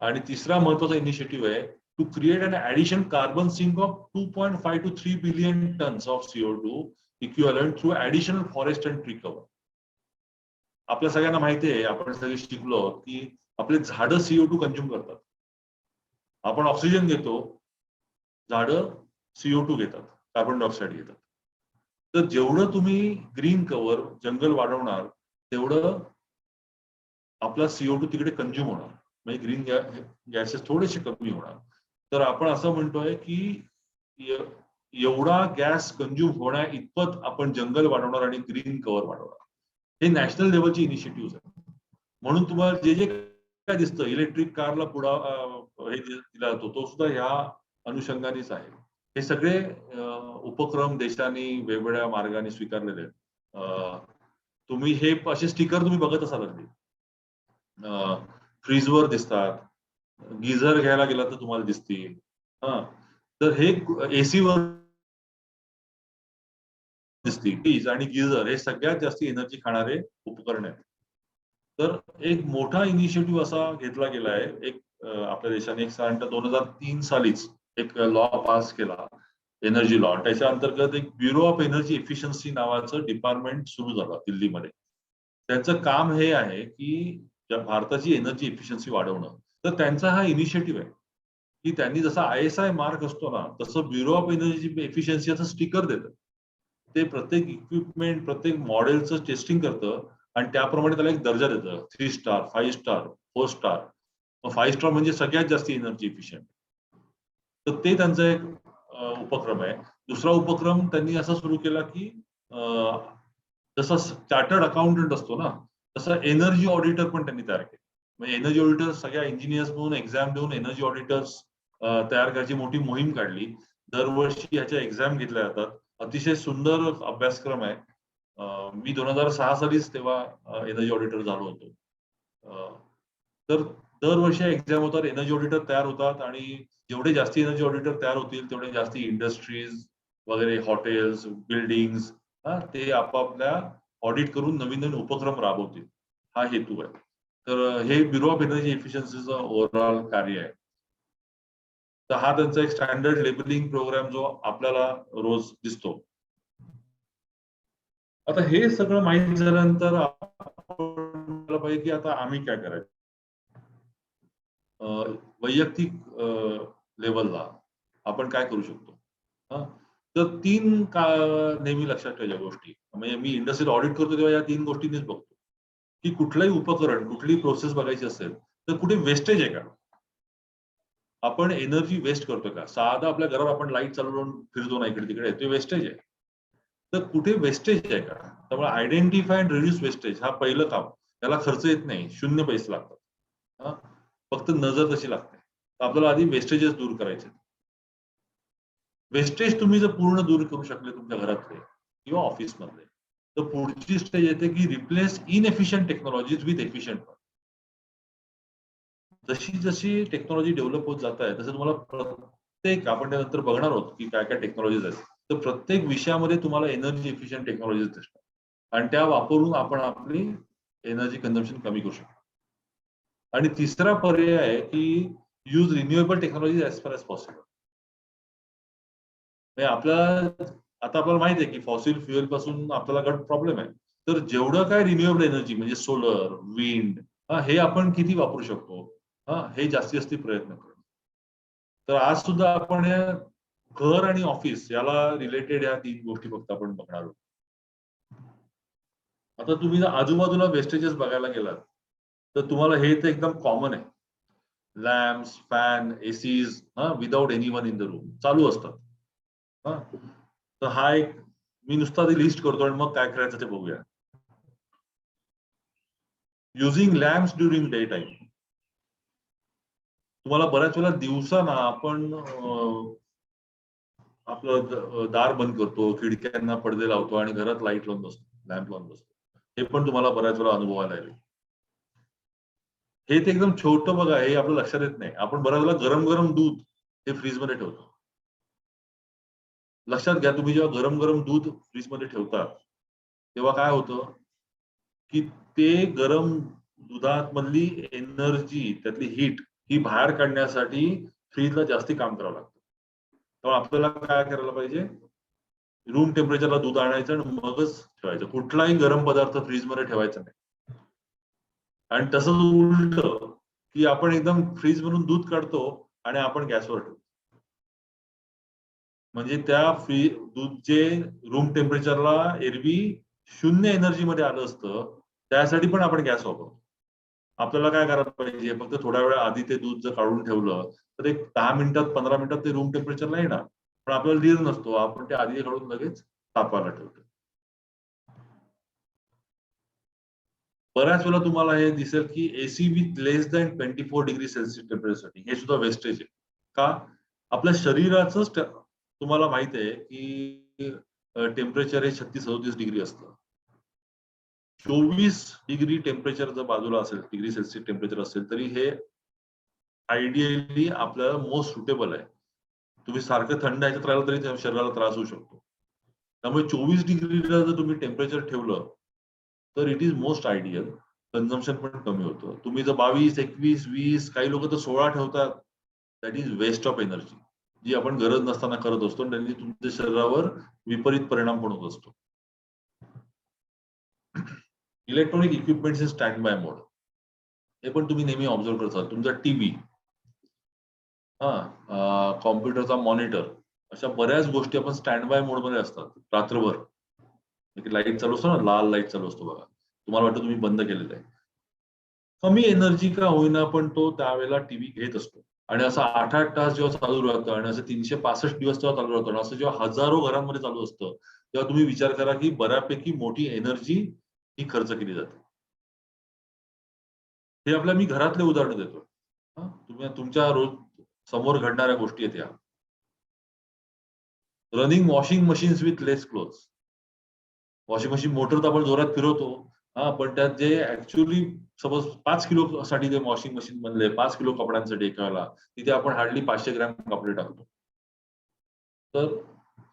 आणि तिसरा महत्वाचा इनिशिएटिव्ह आहे, to create an addition carbon sink of 2.5 to 3 billion tons of CO2 equivalent through additional forest and tree cover. आपल्या सगळ्यांना माहिती आहे, आपण सगळे शिकलो की आपले झाडं CO2 कंझ्युम करतात. आपण ऑक्सिजन घेतो, झाडं CO2 घेतात, कार्बन डायऑक्साईड घेतात. तर जेवढं तुम्ही ग्रीन कव्हर, जंगल वाढवणार तेवढं आपला CO2 तिकडे कंझ्युम होणार, म्हणजे ग्रीन गॅसेस थोडेसे कमी होणार. तर आपण असं म्हणतोय की एवढा गॅस कंझ्युम होण्या इतपत आपण जंगल वाढवणार आणि ग्रीन कव्हर वाढवणार. हे नॅशनल लेवलची इनिशिएटिव्ह आहे. म्हणून तुम्हाला जे जे काय दिसतं इलेक्ट्रिक कारला पुढा हे दिला जातो तो सुद्धा ह्या अनुषंगानेच आहे. हे सगळे उपक्रम देशांनी वेगवेगळ्या मार्गाने स्वीकारलेले आहेत. तुम्ही हे असे स्टिकर तुम्ही बघत असाल अगदी फ्रीजवर दिसतात, गिझर घ्यायला गेला तर तुम्हाला दिसतील. तर हे एसी वर दिसतील. फ्रीज आणि गिझर हे सगळ्यात जास्त एनर्जी खाणारे उपकरण आहेत. तर एक मोठा इनिशिएटिव्ह असा घेतला गेला आहे. एक आपल्या देशाने एक साधारणतः 2003 सालीच एक लॉ पास केला, एनर्जी लॉ. त्याच्या अंतर्गत एक ब्युरो ऑफ एनर्जी एफिशियन्सी नावाचं डिपार्टमेंट सुरू झालं दिल्लीमध्ये. त्यांचं काम हे आहे की भारताची एनर्जी एफिशियन्सी वाढवणं. तर त्यांचा हा इनिशिएटिव्ह आहे की त्यांनी जसा ISI मार्क असतो ना तसं ब्युरो ऑफ एनर्जी एफिशियन्सी असं स्टिकर देतं. ते प्रत्येक इक्विपमेंट प्रत्येक मॉडेलचं टेस्टिंग करतं आणि त्याप्रमाणे त्याला एक दर्जा देतं. 3 स्टार, 5 स्टार, 4 स्टार. 5 स्टार म्हणजे सगळ्यात जास्त एनर्जी इफिशियंट. तर ते त्यांचा एक उपक्रम आहे. दुसरा उपक्रम त्यांनी असा सुरू केला की जसा चार्टर्ड अकाउंटंट असतो ना तसा एनर्जी ऑडिटर पण त्यांनी तयार केला. म्हणजे एनर्जी ऑडिटर सगळ्या इंजिनियर्स म्हणून एक्झाम देऊन एनर्जी ऑडिटर्स तयार करायची मोठी मोहीम काढली. दरवर्षी ह्याच्या एक्झाम घेतल्या जातात. अतिशय सुंदर अभ्यासक्रम आहे. मी 2006 सालीच तेव्हा एनर्जी ऑडिटर झालो होतो. तर दरवर्षी एक्झाम होतात, एनर्जी ऑडिटर तयार होतात आणि जेवढे जास्ती एनर्जी ऑडिटर तयार होतील तेवढे जास्ती इंडस्ट्रीज वगैरे हॉटेल्स बिल्डिंग्स ते आपापल्या ऑडिट करून नवीन नवीन उपक्रम राबवतील. हा हेतू आहे. तर हे ब्युरो ऑफ एनर्जी एफिशियन्सीचं ओव्हरऑल कार्य आहे. तर हा त्यांचा एक स्टँडर्ड लेबलिंग प्रोग्राम जो आपल्याला रोज दिसतो. आता हे सगळं माहिती झाल्यानंतर आपण पाहिजे की आता आम्ही काय करायचं. वैयक्तिक लेवलला आपण काय करू शकतो. तर 3 नेहमी लक्षात ठेवायच्या गोष्टी. म्हणजे मी इंडस्ट्रियल ऑडिट करतो तेव्हा या 3 गोष्टींनीच बघतो की कुठलंही उपकरण कुठलीही प्रोसेस बघायची असेल तर कुठे वेस्टेज आहे का. आपण एनर्जी वेस्ट करतो का. साधा आपल्या घरावर आपण लाईट चालू करून फिरतो ना इकडे तिकडे ते वेस्टेज आहे. तर कुठे वेस्टेज आहे का. त्यामुळे आयडेंटिफाय अँड रिड्यूस वेस्टेज हा पहिलं काम. त्याला खर्च येत नाही, 0 पैसे लागतात. फक्त नजर तशी लागते. तर आपल्याला आधी वेस्टेजेस दूर करायचे. वेस्टेज तुम्ही जर पूर्ण दूर करू शकले तुमच्या घरातले किंवा ऑफिसमधले तर पुढची स्टेज येते की replace inefficient technologies with efficient. जशी जशी टेक्नॉलॉजी डेव्हलप होत जात आहे तसं तुम्हाला प्रत्येक आपण त्यानंतर बघणार आहोत की काय काय टेक्नॉलॉजीज आहेत. तर प्रत्येक विषयामध्ये तुम्हाला एनर्जी एफिशियंट टेक्नॉलॉजीज दिसतात आणि त्या वापरून आपण आपली एनर्जी कन्झम्पशन कमी करू शकतो. आणि तिसरा पर्याय आहे की use renewable technology as far as possible. आपल्याला आता आपल्याला माहिती आहे की फॉसिल फ्युएल पासून आपल्याला प्रॉब्लेम आहे. तर जेवढं काय रिन्युएबल एनर्जी म्हणजे सोलर विंड हे आपण किती वापरू शकतो हे जास्तीत जास्त प्रयत्न करू. तर आज सुद्धा आपण या घर आणि ऑफिस याला रिलेटेड या 3 गोष्टी फक्त आपण बघणार आहोत. आता तुम्ही जर आजूबाजूला वेस्टेजेस बघायला गेलात तर तुम्हाला हे तर एकदम कॉमन आहे. Lamps fan ACs without anyone in the room चालू असतात. तर हा एक मी नुसता ती लिस्ट करतो आणि मग काय करायचं ते बघूया. Using lamps during day time. तुम्हाला बऱ्याच वेळेला दिवसा ना आपण आपलं दार बंद करतो, खिडक्यांना पडदे लावतो आणि घरात लाईट लावून बसतो, लॅम्प लावून बसतो. हे पण तुम्हाला बऱ्याच वेळा अनुभवायला येईल. हे ते एकदम छोटं बघा हे आपलं लक्षात येत नाही. आपण बऱ्याच वेळेला गरम गरम दूध हे फ्रीजमध्ये ठेवतो. लक्षात घ्या तुम्ही जेव्हा गरम गरम दूध फ्रीजमध्ये ठेवता तेव्हा काय होतं की ते गरम दुधात मधली एनर्जी त्यातली हीट ही बाहेर काढण्यासाठी फ्रीजला जास्ती काम करावं लागतं. तर आपल्याला काय करायला पाहिजे रूम टेम्परेचरला दूध आणायचं आणि मगच ठेवायचं. कुठलाही गरम पदार्थ फ्रीजमध्ये ठेवायचा नाही. आणि तसंच उलट की आपण एकदम फ्रीज मधून दूध काढतो आणि आपण गॅसवर ठेवतो. म्हणजे त्या दूध जे रूम टेम्परेचरला एरवी 0 एनर्जी मध्ये आलं असतं त्यासाठी पण आपण गॅस वापरतो. आपल्याला काय करायला पाहिजे फक्त थोड्या वेळ आधी ते दूध जर काढून ठेवलं तर एक 10 मिनिटात 15 मिनिटात ते रूम टेम्परेचरला येणार पण आपल्याला धीर नसतो, आपण ते आधी काढून लगेच तापायला ठेवतो. बऱ्याच वेळा तुम्हाला हे दिसेल की AC with less than 24 degree Celsius टेम्परेचरसाठी हे सुद्धा वेस्टेज आहे. का? आपल्या शरीराचंच तुम्हाला माहित आहे की टेम्परेचर हे 36-37 डिग्री असतं. 24 डिग्री टेम्परेचर जर बाजूला असेल, डिग्री सेल्सिअस टेम्परेचर असेल, तरी हे आयडियली आपल्याला मोस्ट सुटेबल आहे. तुम्ही सारखं थंड ह्याच्यात राहिलं तरी शरीराला त्रास होऊ शकतो. त्यामुळे 24 डिग्रीला जर तुम्ही टेम्परेचर ठेवलं तर it is most ideal. Consumption पण कमी होतं. तुम्ही जर 22, 21, 20, काही लोक तर 16 ठेवतात, that is waste of energy, जी आपण गरज नसताना करत असतो आणि त्यांनी तुमच्या शरीरावर विपरीत परिणाम पण होत असतो. Electronic equipments in stand by mode, हे पण तुम्ही नेहमी ऑब्झर्व करता. तुमचा टीव्ही, कॉम्प्युटरचा मॉनिटर, अशा बऱ्याच गोष्टी आपण स्टँड बाय मोड मध्ये असतात रात्रभर. लाईट चालू असतो ना, लाल लाईट चालू असतो बघा, तुम्हाला वाटतं तुम्ही बंद केलेलं आहे. कमी एनर्जी का होईना पण तो त्यावेळेला टीव्ही घेत असतो आणि असं 8-8 तास जेव्हा चालू राहतं आणि असं 365 दिवस जेव्हा चालू राहतं, असं जेव्हा हजारो घरांमध्ये चालू असतं, तेव्हा तुम्ही विचार करा की बऱ्यापैकी मोठी एनर्जी ही खर्च केली जाते. हे आपल्या मी घरातले उदाहरण देतो. तुम्ही तुमच्या रोज समोर घडणाऱ्या गोष्टी आहेत या. Running washing machines with less clothes. Washing machine motor तर आपण जोरात फिरवतो, पण त्यात जे ऍक्च्युअली सपोज 5 किलो साठी ते वॉशिंग मशीन बनले, 5 किलो कपड्यांसाठी एका वेळेला, तिथे आपण हार्डली 500 ग्रॅम कपडे टाकतो. तर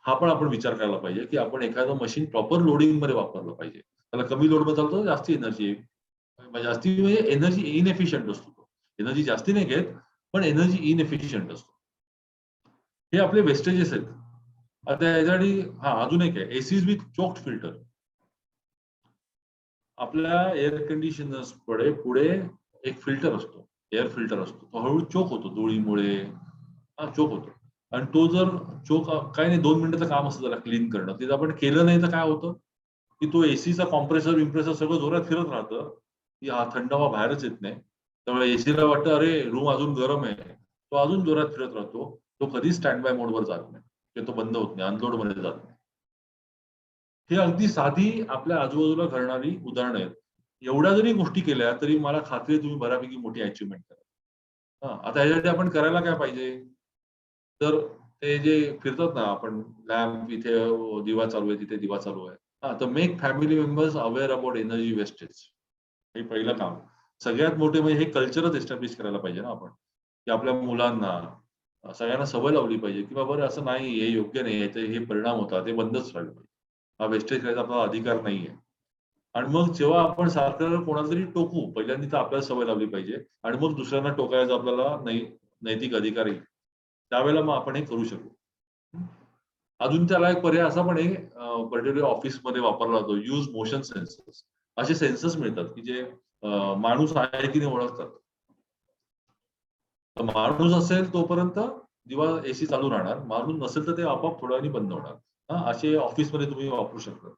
हा पण आपण विचार करायला पाहिजे की आपण एखादं मशीन प्रॉपर लोडिंग मध्ये वापरलं पाहिजे. त्याला कमी लोड मध्ये चालतो, जास्ती एनर्जी, जास्ती म्हणजे एनर्जी इनएफिशियंट असतो. एनर्जी जास्ती नाही घेत, पण एनर्जी इनएफिशियंट असतो. हे आपले वेस्टेजेस आहेत. आता यासाठी अजून एक आहे, एसीज विथ चोक्ड फिल्टर. आपल्या एअर कंडिशनर्स पुढे एक फिल्टर असतो, एअर फिल्टर असतो. तो हळूहळू चोक होतो धुळीमुळे, चोक होतो. आणि तो जर चोक काही नाही, 2 मिनिटाचं काम असतं त्याला क्लीन करणं. ते आपण केलं नाही तर काय होतं की तो एसीचा कॉम्प्रेसर विम्प्रेसर सगळं जोरात फिरत राहतं, की थंड हवा बाहेरच येत नाही. त्यामुळे एसीला वाटतं अरे रूम अजून गरम आहे, तो अजून जोरात फिरत राहतो. तो कधीच स्टँड बाय मोडवर जात नाही, तो बंद होत नाही, अनलोड मध्ये जात नाही. हे अगदी साधी आपल्या आजूबाजूला घडणारी उदाहरणं आहेत. एवढ्या जरी गोष्टी केल्या तरी मला खात्री आहे तुम्ही बऱ्यापैकी मोठी अचिव्हमेंट करा. आता ह्याच्यासाठी आपण करायला काय पाहिजे, तर ते जे फिरतात ना, आपण लॅम्प इथे दिवा चालू आहे, तिथे दिवा चालू आहे, तर make family members aware about energy wastage. हे पहिलं काम. सगळ्यात मोठे म्हणजे हे कल्चरच एस्टॅब्लिश करायला पाहिजे ना आपण, की आपल्या मुलांना सगळ्यांना सवय लावली पाहिजे की बाबा असं नाही, हे योग्य नाही, याचे हे परिणाम होतात, ते बंदच राहिलं पाहिजे. हा वेस्टेज करायचा आपला अधिकार नाहीये. आणि मग जेव्हा आपण सारखं कोणाला तरी टोकू, पहिल्यांदा तर आपल्याला सवय लावली पाहिजे आणि मग दुसऱ्यांना टोकायचा आपल्याला नैतिक अधिकार येईल, त्यावेळेला मग आपण हे करू शकू. अजून त्याला एक पर्याय असा पण आहे, पर्टिक्युलर ऑफिसमध्ये वापरला जातो, यूज मोशन सेन्सर्स. असे सेन्सर्स मिळतात की जे माणूस आहे की नाही ओळखतात. तर माणूस असेल तोपर्यंत जेव्हा एसी चालू राहणार, माणूस नसेल तर ते आपोआप थोड्या वेळाने बंद होणार. असे ऑफिसमध्ये तुम्ही वापरू शकता.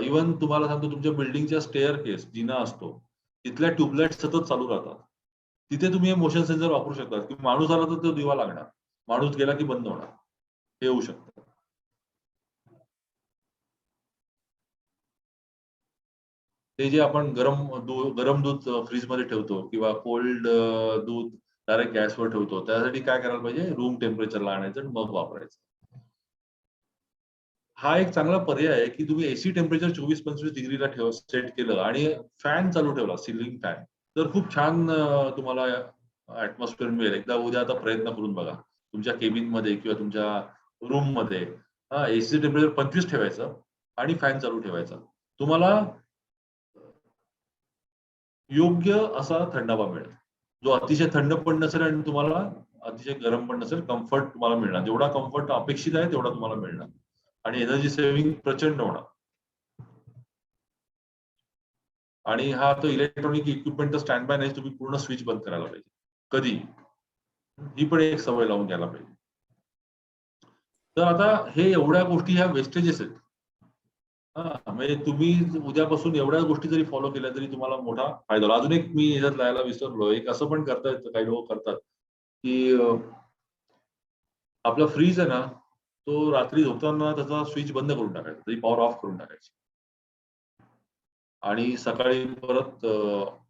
इव्हन तुम्हाला सांगतो, तुमच्या बिल्डिंगच्या स्टेअर केस जिना असतो, तिथल्या ट्यूबलाईट सतत चालू राहतात. तिथे तुम्ही हे मोशन सेन्सर वापरू शकता की माणूस आला तर तो दिवा लागणार, माणूस गेला की बंद होणार. हे होऊ शकतं. ते जे आपण गरम दूध फ्रीजमध्ये ठेवतो किंवा कोल्ड दूध डायरेक्ट गॅसवर ठेवतो, त्यासाठी काय करायला पाहिजे, रूम टेम्परेचरला आणायचं आणि मग वापरायचं. हा एक चांगला पर्याय आहे की तुम्ही एसी टेम्परेचर 24-25 डिग्रीला सेट केलं आणि फॅन चालू ठेवला, सिलिंग फॅन, तर खूप छान तुम्हाला ऍटमॉस्फिअर मिळेल. एकदा उद्या आता प्रयत्न करून बघा तुमच्या केबिन मध्ये किंवा तुमच्या रूम मध्ये. एसी टेम्परेचर 25 ठेवायचं आणि फॅन चालू ठेवायचा. तुम्हाला योग्य असा थंडावा मिळेल, जो अतिशय थंड पण नसेल आणि तुम्हाला अतिशय गरम पण नसेल. कम्फर्ट तुम्हाला मिळणार, जेवढा कम्फर्ट अपेक्षित आहे तेवढा तुम्हाला मिळणार आणि एनर्जी सेव्हिंग प्रचंड होणार. आणि हा तो इलेक्ट्रॉनिक इक्विपमेंट तर स्टँड बाय नाही, तुम्ही पूर्ण स्विच बंद करायला पाहिजे कधी. ही पण एक सवय लावून घ्यायला पाहिजे. तर आता हे एवढ्या गोष्टी ह्या वेस्टेजेस आहेत. म्हणजे तुम्ही उद्यापासून एवढ्या गोष्टी जरी फॉलो केल्या तरी तुम्हाला मोठा फायदा होईल. अजून एक मी याच्यात लिहायला विसरलो, एक असं पण करता येतं, काही लोक करतात की आपलं फ्रीज आहे ना, तो रात्री झोपताना त्याचा स्विच बंद करून टाकायचा, त्याची पॉवर ऑफ करून टाकायची आणि सकाळी परत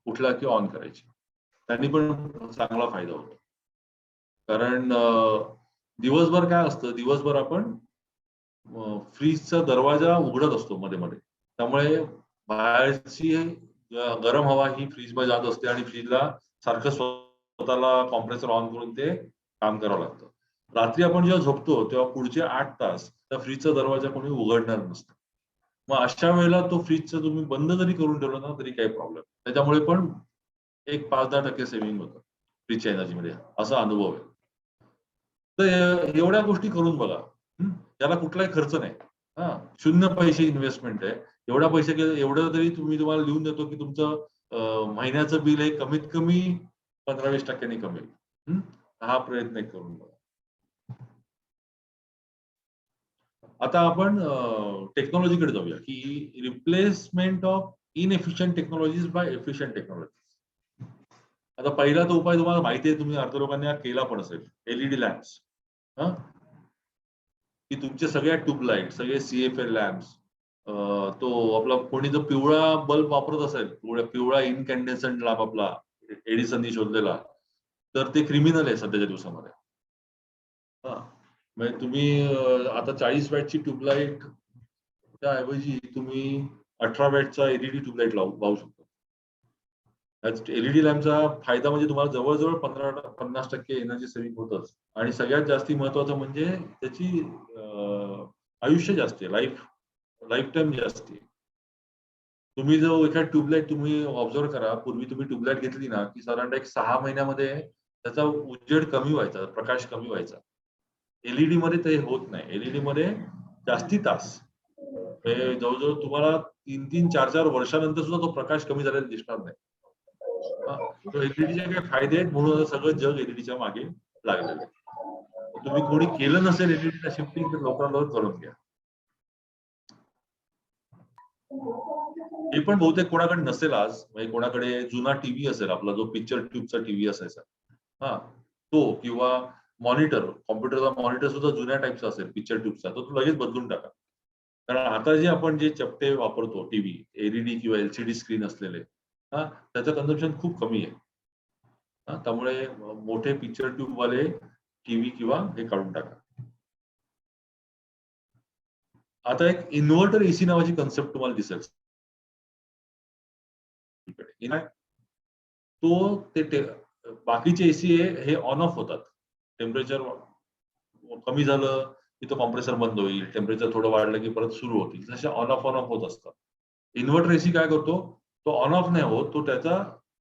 उठला की ऑन करायची. त्यांनी पण चांगला फायदा होतो. कारण दिवसभर काय असतं, दिवसभर आपण फ्रीजचा दरवाजा उघडत असतो मध्ये मध्ये, त्यामुळे बाहेरची गरम हवा ही फ्रीजमध्ये जात असते आणि फ्रीजला सारखं स्वतःला कॉम्प्रेसर ऑन करून ते काम करावं लागतं. रात्री आपण जेव्हा झोपतो तेव्हा पुढचे 8 तास त्या फ्रीजचा दरवाजा कोणी उघडणार नसतं. मग अशा वेळेला तो फ्रीजचा तुम्ही बंद जरी करून ठेवला ना तरी काही प्रॉब्लेम. त्याच्यामुळे पण एक 5-10% सेव्हिंग होतं फ्रीजच्या एनर्जीमध्ये, असा अनुभव आहे. तर एवढ्या गोष्टी करून बघा. याला कुठलाही खर्च नाही. हा, 0 पैसे इन्व्हेस्टमेंट आहे. एवढा पैसे एवढं तरी तुम्हाला लिहून देतो की तुमचं महिन्याचं बिल हे कमीत कमी 15-20% कमी होईल. हा प्रयत्न एक करून बघा. आता आपण टेक्नॉलॉजीकडे जाऊया की replacement of inefficient technologies by efficient technology. आता पहिला तो उपाय तुम्हाला माहिती आहे, तुम्ही अर्ध लोकांनी केला पण असेल, एलईडी लॅम्प्स. की तुमचे सगळ्या ट्यूबलाईट, सगळे CFL लॅम्प्स, तो आपला कोणी जर पिवळा बल्ब वापरत असेल, पिवळा इनकॅन्डेसंट लॅम्प आपला एडिसननी शोधलेला, तर ते क्रिमिनल आहे सध्याच्या दिवसामध्ये. म्हणजे तुम्ही आता 40 वॅटची ट्यूबलाईट त्याऐवजी तुम्ही 18 वॅटचा एलईडी ट्यूबलाईट लावू शकतो. एलईडी लॅम्पचा फायदा म्हणजे तुम्हाला जवळजवळ 50% एनर्जी सेव्हिंग होतच, आणि सगळ्यात जास्ती महत्वाचं म्हणजे त्याची आयुष्य जास्त आहे, लाईफ टाइम जास्त आहे. तुम्ही जो एखाद ट्यूबलाईट तुम्ही ऑब्झर्व करा, पूर्वी तुम्ही ट्यूबलाईट घेतली ना की साधारण 6 महिन्यामध्ये त्याचा उजेड कमी व्हायचा, प्रकाश कमी व्हायचा. एलईडी मध्ये ते होत नाही. एलईडी मध्ये जास्ती तास, जवळजवळ तुम्हाला 3-3, 4-4 वर्षानंतर सुद्धा तो प्रकाश कमी झालेला दिसणार नाही. एलईडीचे काही फायदे आहेत, म्हणून सगळं जग एलईडीच्या मागे लागलेलं आहे. तुम्ही कोणी केलं नसेल एलईडीला शिफ्टिंग, तर लवकरात करून घ्या. हे पण बहुतेक कोणाकडे नसेल आज, म्हणजे कोणाकडे जुना टीव्ही असेल, आपला जो पिक्चर ट्यूबचा टीव्ही असायचा, तो किंवा मॉनिटर, कॉम्प्युटरचा मॉनिटर सुद्धा जुन्या टाईपचा असेल पिक्चर ट्यूबचा, तो लगेच बदलून टाका. कारण आता जे आपण जे चपटे वापरतो टीव्ही, एलईडी किंवा एलसीडी स्क्रीन असलेले, त्याचं कन्झम्पशन खूप कमी आहे. त्यामुळे मोठे पिक्चर ट्यूब वाले टीव्ही किंवा हे काढून टाका. आता एक इन्व्हर्टर एसी नावाची कन्सेप्ट तुम्हाला दिसेल. बाकीचे एसी हे ऑन ऑफ होतात. टेम्परेचर कमी झालं की तो कॉम्प्रेसर बंद होईल, टेम्परेचर थोडं वाढलं की परत सुरू होतील, जसे ऑन ऑफ होत असतात. इन्व्हर्टर एसी काय करतो, तो ऑन ऑफ नाही होत, तो त्याचा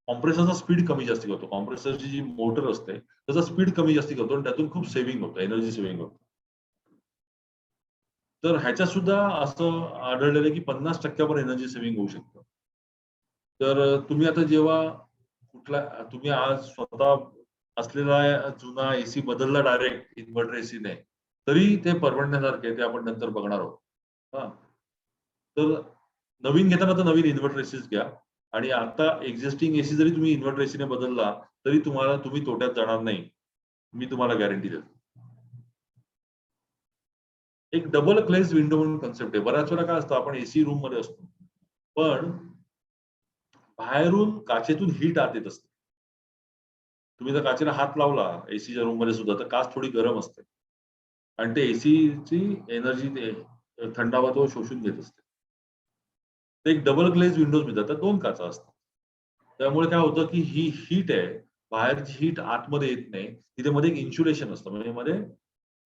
कॉम्प्रेसरचा स्पीड कमी जास्ती करतो. कॉम्प्रेसरची जी मोटर असते त्याचा स्पीड कमी जास्ती करतो आणि त्यातून खूप सेव्हिंग होतं, एनर्जी सेव्हिंग होतं. तर ह्याच्यात सुद्धा असं आढळलेलं की 50% वर एनर्जी सेव्हिंग होऊ शकतं. तर तुम्ही आता जेव्हा तुम्ही आज स्वतः असलेला जुना एसी बदलला डायरेक्ट इन्व्हर्टर एसीने, तरी ते परवडण्यासारखे, ते आपण नंतर बघणार आहोत. तर नवीन घेताना तर नवीन इन्व्हर्टर एसीच घ्या, आणि आता एक्झिस्टिंग एसी जरी तुम्ही इन्व्हर्टर एसीने बदलला तरी तुम्ही तोट्यात जाणार नाही, मी तुम्हाला गॅरंटी देतो. एक डबल ग्लेज विंडो म्हणून कन्सेप्ट आहे. बऱ्याच वेळा काय असतं, आपण एसी रूम मध्ये असतो पण बाहेरून काचेतून हीट आत येत असते. तुम्ही जर काचेला हात लावला एसीच्या रूम मध्ये सुद्धा, तर काच थोडी गरम असते आणि ते एसीची एनर्जी, थंडावा तो शोषून घेत असते. ते एक डबल ग्लेज विंडोज मिळतात, तर 2 काचा असतात. त्यामुळे काय होतं की ही हीट आहे, बाहेरची हीट आतमध्ये येत नाही. तिथे मध्ये एक इन्सुलेशन असतं, म्हणजे मध्ये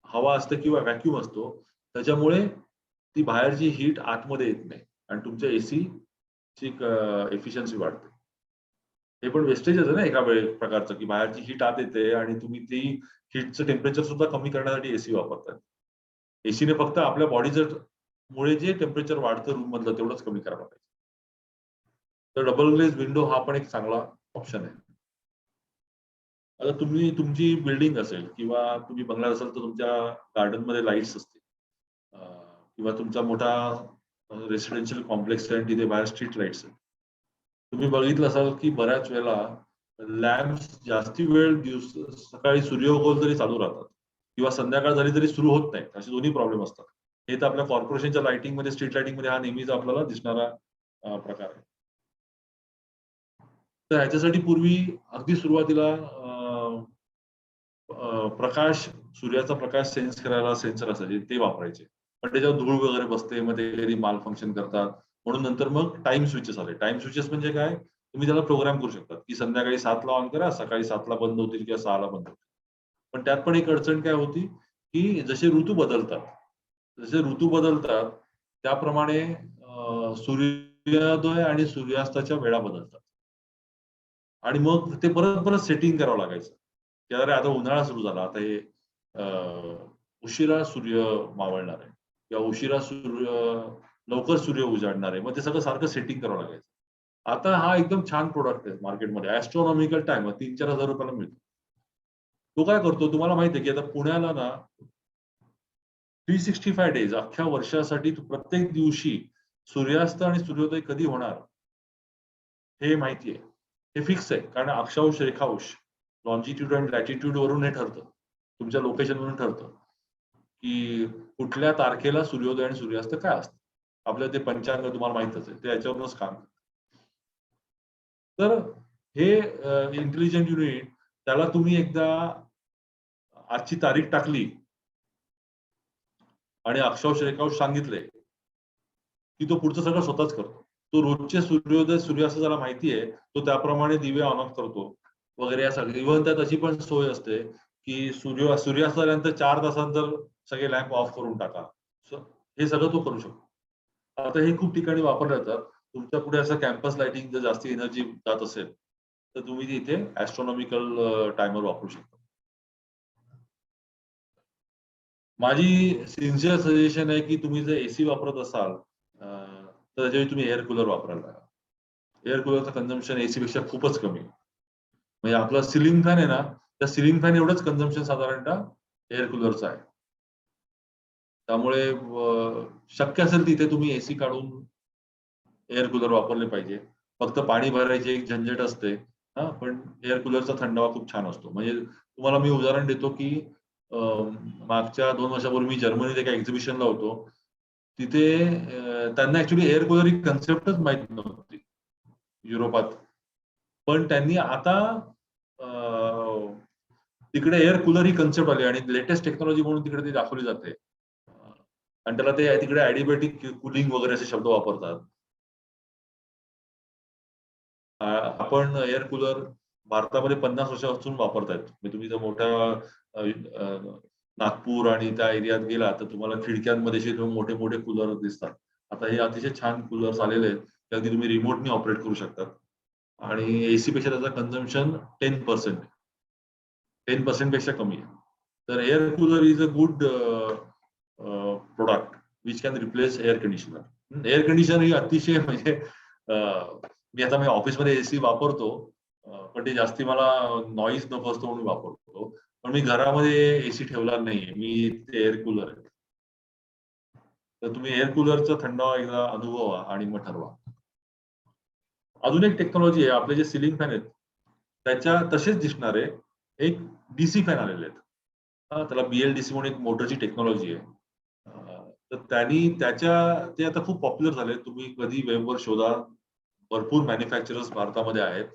हवा असते किंवा व्हॅक्यूम असतो, त्याच्यामुळे ती बाहेरची हीट आतमध्ये येत नाही आणि तुमच्या एसी ची एफिशियन्सी वाढते. हे पण वेस्टेजच आहे ना एका प्रकारचं, की बाहेरची हीट आत येते आणि तुम्ही ती हीटचं टेम्परेचर सुद्धा कमी करण्यासाठी एसी वापरतात. एसीने फक्त आपल्या बॉडीचं मुळे जे टेम्परेचर वाढतं रूम मधलं तेवढंच कमी करायला पाहिजे. तर डबल ग्लेज विंडो हा पण एक चांगला ऑप्शन आहे. आता तुमची बिल्डिंग असेल किंवा तुम्ही बंगल्यात असाल तर तुमच्या गार्डन मध्ये लाईट्स असतील, किंवा तुमचा मोठा रेसिडेन्शियल कॉम्प्लेक्स आहे आणि तिथे बाहेर स्ट्रीट लाईट्स आहेत. तुम्ही बघितलं असाल की बऱ्याच वेळेला लॅम्प्स जास्ती वेळ सकाळी सूर्योगोल तरी चालू राहतात किंवा संध्याकाळ झाली तरी सुरू होत नाही, असे दोन्ही प्रॉब्लेम असतात. हे तर आपल्या कॉर्पोरेशनच्या लाइटिंग मध्ये, स्ट्रीट लाइटिंग मध्ये हा नेहमीच आपल्याला दिसणारा प्रकार आहे. तर ह्याच्यासाठी पूर्वी अगदी सुरुवातीला प्रकाश, सूर्याचा प्रकाश सेन्स करायला सेन्सर असायचे, ते वापरायचे. पण त्याच्यावर धूळ वगैरे बसते, मग ते कधी माल फंक्शन करतात. म्हणून नंतर मग टाइम स्विचेस आले. टाइम स्विचेस म्हणजे काय, तुम्ही त्याला प्रोग्राम करू शकता की संध्याकाळी 7ला ऑन करा, सकाळी 7ला बंद होतील किंवा 6ला बंद होतील. पण त्यात पण एक अडचण काय होती, की जसे ऋतू बदलतात त्याप्रमाणे सूर्योदय आणि सूर्यास्ताच्या वेळा बदलतात. आणि मग ते परत परत सेटिंग करावं लागायचं. की अरे आता उन्हाळा सुरू झाला, आता हे उशिरा सूर्य मावळणार आहे किंवा लवकर सूर्य उजाडणार आहे. मग ते सगळं सारखं सेटिंग करावं लागायचं. आता हा एकदम छान प्रोडक्ट आहे मार्केटमध्ये, ऍस्ट्रॉनॉमिकल टाइम 3-4 हजार रुपयाला मिळतो. तो काय करतो तुम्हाला माहिती आहे, की आता पुण्याला ना 365 डेज अख्ख्या वर्षासाठी प्रत्येक दिवशी सूर्यास्त आणि सूर्योदय कधी होणार हे माहिती आहे. हे फिक्स आहे, कारण अक्षांश, रेखांश, लॉन्जिट्यूड आणि लॅटिट्यूड वरून हे ठरतं, तुमच्या लोकेशन वरून ठरतं की कुठल्या तारखेला सूर्योदय आणि सूर्यास्त काय असतं. आपलं ते पंचांग तुम्हाला माहितच आहे, ते याच्यावरूनच काम करतं. तर हे इंटेलिजंट युनिट, त्याला तुम्ही एकदा आजची तारीख टाकली आणि अक्षांश, रेखांश सांगितले की तो पुढचं सगळं स्वतःच करतो. तो रोजचे सूर्योदय, सूर्यास्त त्याला माहिती आहे, तो त्याप्रमाणे दिवे ऑन ऑफ करतो वगैरे. या सगळं इव्हन त्यात अशी पण सोय असते की सूर्यास्त झाल्यानंतर 4 तासानंतर सगळे लॅम्प ऑफ करून टाका. हे सगळं तो करू शकतो. आता हे खूप ठिकाणी वापरलं जातं. तुमच्या पुढे असं कॅम्पस लाइटिंग जर जास्ती एनर्जी जात असेल तर तुम्ही तिथे ऍस्ट्रॉनॉमिकल टायमर वापरू शकता. माझी सिन्सिअर सजेशन आहे की तुम्ही जर एसी वापरत असाल तर त्याच्यावेळी तुम्ही एअर कूलर वापरायला. एअर कूलरचं कन्झम्पशन एसी पेक्षा खूपच कमी आहे. म्हणजे आपला सिलिंग फॅन आहे ना, त्या सिलिंग फॅन एवढंच कन्झम्पशन साधारणतः एअर कूलरचं आहे. त्यामुळे शक्य असेल तिथे तुम्ही एसी काढून एअर कूलर वापरले पाहिजे. फक्त पाणी भरायची एक झंझट असते, पण एअर कूलरचा थंडावा खूप छान असतो. म्हणजे तुम्हाला मी उदाहरण देतो की मागच्या 2 वर्षापूर्वी मी जर्मनीत एका एक्झिबिशनला होतो. तिथे त्यांना ऍक्च्युली एअर कूलर ही कन्सेप्टच माहित नव्हती युरोपात. पण त्यांनी आता तिकडे एअर कूलर ही कन्सेप्ट आली आणि लेटेस्ट टेक्नॉलॉजी म्हणून तिकडे ती दाखवली जाते. आणि त्याला ते तिकडे ॲडिबॅटिक कूलिंग वगैरे असे शब्द वापरतात. आपण एअर कूलर भारतामध्ये 50 वर्षापासून वापरतायत. म्हणजे तुम्ही जर मोठ्या नागपूर आणि त्या एरियात गेला तर तुम्हाला खिडक्यांमध्ये मोठे मोठे कूलर दिसतात. आता हे अतिशय छान कूलर्स आलेले आहेत, ते अगदी तुम्ही रिमोटनी ऑपरेट करू शकतात. आणि एसी पेक्षा त्याचं कन्झम्पशन 10% 10% पेक्षा कमी आहे. तर air cooler is a good product which can replace air conditioner. Air conditioner ही अतिशय म्हणजे मी ऑफिसमध्ये एसी वापरतो, पण ते जास्ती मला नॉईज नको असतो म्हणून वापरतो. पण मी घरामध्ये एसी ठेवला नाहीये, मी ते एअर कूलर आहे. तर तुम्ही एअर कूलरचा थंडावा एकदा अनुभवा आणि मग ठरवा. अजून एक टेक्नॉलॉजी आहे, आपले जे सिलिंग फॅन आहेत त्याच्या तसेच दिसणारे एक डीसी फॅन आलेले आहेत. त्याला BLDC म्हणून एक मोटरची टेक्नॉलॉजी आहे. तर ते आता खूप पॉप्युलर झाले. तुम्ही कधी वेबवर शोधा, भरपूर मॅन्युफॅक्चरर्स भारतामध्ये आहेत.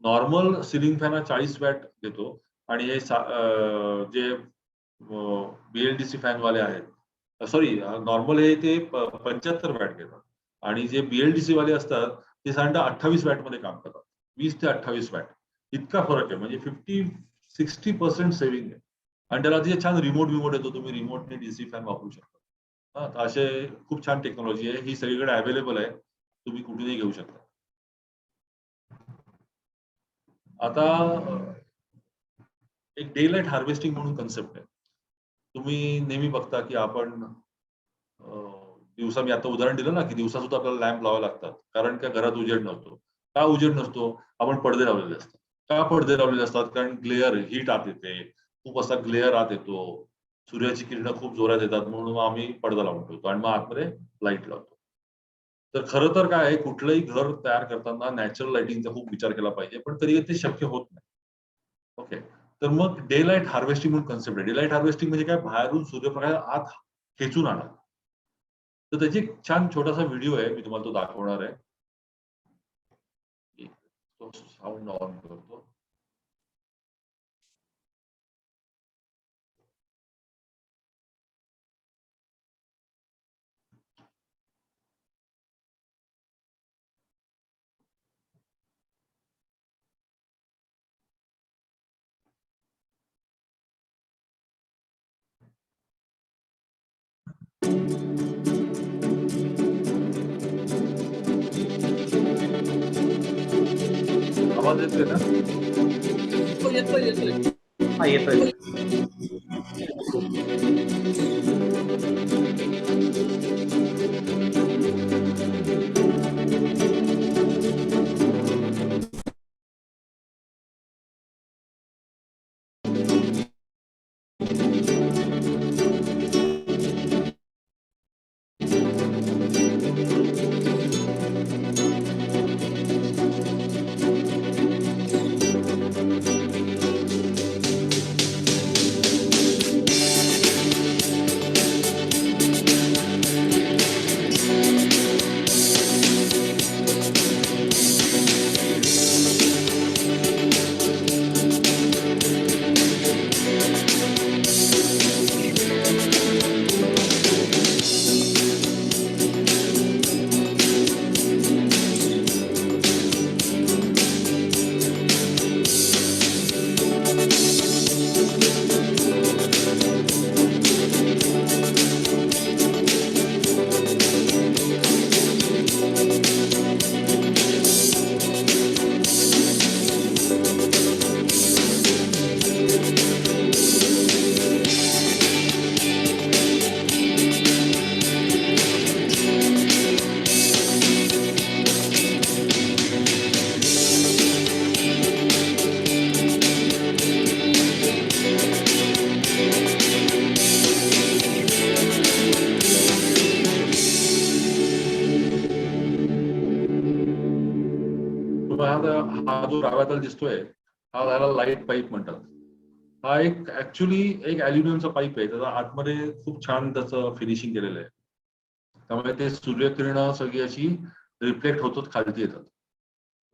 नॉर्मल सिलिंग फॅन हा 40 वॅट देतो आणि हे जे BLDC फॅन वाले आहेत, सॉरी नॉर्मल हे ते 75 वॅट घेतात आणि जे BLDC वाले असतात ते साधारणतः 28 वॅट मध्ये काम करतात. 20 ते 28 वॅट इतका फरक आहे. म्हणजे 50-60% सेव्हिंग आहे. आणि त्याला अतिशय छान रिमोट येतो, तुम्ही रिमोटने डीसी फॅन वापरू शकता. तर असे खूप छान टेक्नॉलॉजी आहे, ही सगळीकडे अवेलेबल आहे, तुम्ही कुठेही घेऊ शकता. आता एक डे लाईट हार्वेस्टिंग म्हणून कन्सेप्ट आहे. तुम्ही नेहमी बघता की आपण दिवसा, मी आता उदाहरण दिलं ना की दिवसा सुद्धा आपल्याला लॅम्प लावावे लागतात, कारण का घरात उजेड नसतो. का उजेड नसतो? आपण पडदे लावलेले असतात. का पडदे लावलेले असतात? कारण ग्लेअर, हीट आत येते, खूप असा ग्लेअर आत येतो, सूर्याची किरणं खूप जोरात येतात, म्हणून आम्ही पडदा लावून ठेवतो आणि मग आतमध्ये लाईट लावतो. तर खरं तर काय आहे, कुठलंही घर तयार करताना नॅचरल लाइटिंगचा खूप विचार केला पाहिजे, पण तरी ते शक्य होत नाही. ओके, तर मग डे लाईट हार्वेस्टिंग म्हणून कन्सेप्ट आहे. डे लाईट हार्वेस्टिंग म्हणजे काय, बाहेरून सूर्यप्रकाश आत खेचून आणा. तर त्याची एक छान छोटासा व्हिडिओ आहे, मी तुम्हाला तो दाखवणार आहे. तो साऊंड ऑन करतो. आवाज येतोय ना? हो, येतोय येतोय. हा येतोय. हा जो डाव्यातला दिसतोय, हा झाला लाईट पाईप म्हणतात. हा एक ऍक्च्युली एक अल्युमिनियमचा पाईप आहे. त्याचा आतमध्ये खूप छान त्याचं फिनिशिंग केलेलं आहे. त्यामुळे ते सूर्यकिरण सगळी अशी रिफ्लेक्ट होतात, खालती येतात.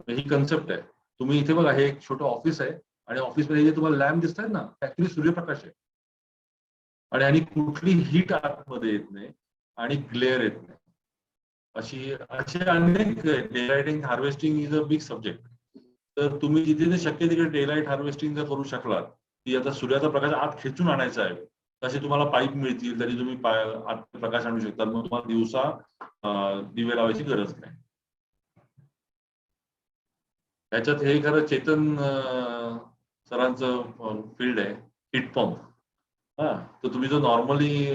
ही कन्सेप्ट आहे. तुम्ही इथे बघा, हे एक छोटं ऑफिस आहे आणि ऑफिसमध्ये जे तुम्हाला लॅम्प दिसत आहेत ना, ऍक्च्युली सूर्यप्रकाश आहे. आणि कुठली हीट आतमध्ये येत नाही आणि ग्लेअर येत नाही. असे अनेक day lighting harvesting is a big subject. तर तुम्ही जिथे शक्य तिकडे डे लाईट हार्वेस्टिंग जर करू शकलात, की आता सूर्याचा प्रकाश आत खेचून आणायचा आहे, तसे तुम्हाला पाईप मिळतील, तरी तुम्ही आत प्रकाश आणू शकता. मग तुम्हाला दिवसा दिवे लावायची गरज नाही. याच्यात हे खरं चेतन सरांचं फील्ड आहे, हीट पंप. हा, तर तुम्ही जो नॉर्मली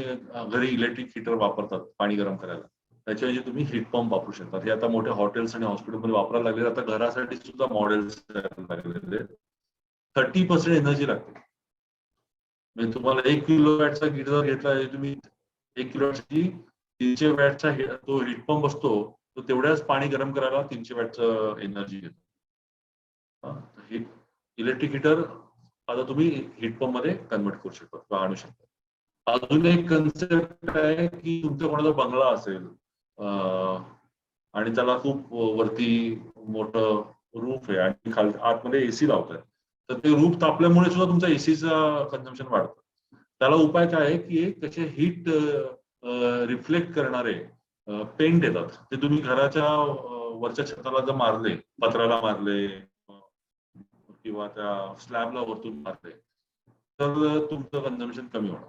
घरी इलेक्ट्रिक हीटर वापरतात पाणी गरम करायला, त्याच्याऐवजी तुम्ही हीट पंप वापरू शकता. हे आता मोठ्या हॉटेल्स आणि हॉस्पिटलमध्ये वापरायला लागले. आता घरासाठी सुद्धा मॉडेल्स लागलेले. 30% एनर्जी लागते. म्हणजे तुम्हाला 1 किलोवॅटचा गिझर घेतला, तुम्ही 1 किलोवॅटची 300 वॅटचा तो हीट पंप असतो, तो तेवढ्याच पाणी गरम करायला 300 वॅटचं एनर्जी घेतो. इलेक्ट्रिक हीटर आता तुम्ही हीट पंप मध्ये कन्वर्ट करू शकता किंवा आणू शकता. अजून एक कन्सेप्ट आहे की तुमचा कोणाचा बंगला असेल आणि त्याला खूप वरती मोठं रूफ आहे आणि आतमध्ये एसी लावताय, तर ते रूफ तापल्यामुळे सुद्धा तुमचा एसीचा कन्झम्पशन वाढतं. त्याला उपाय काय आहे की त्याचे हीट रिफ्लेक्ट करणारे पेंट येतात. ते तुम्ही घराच्या वरच्या छताला जर मारले, पत्र्याला मारले किंवा त्या स्लॅबला वरतून मारले, तर तुमचं कन्झम्पशन कमी होणार.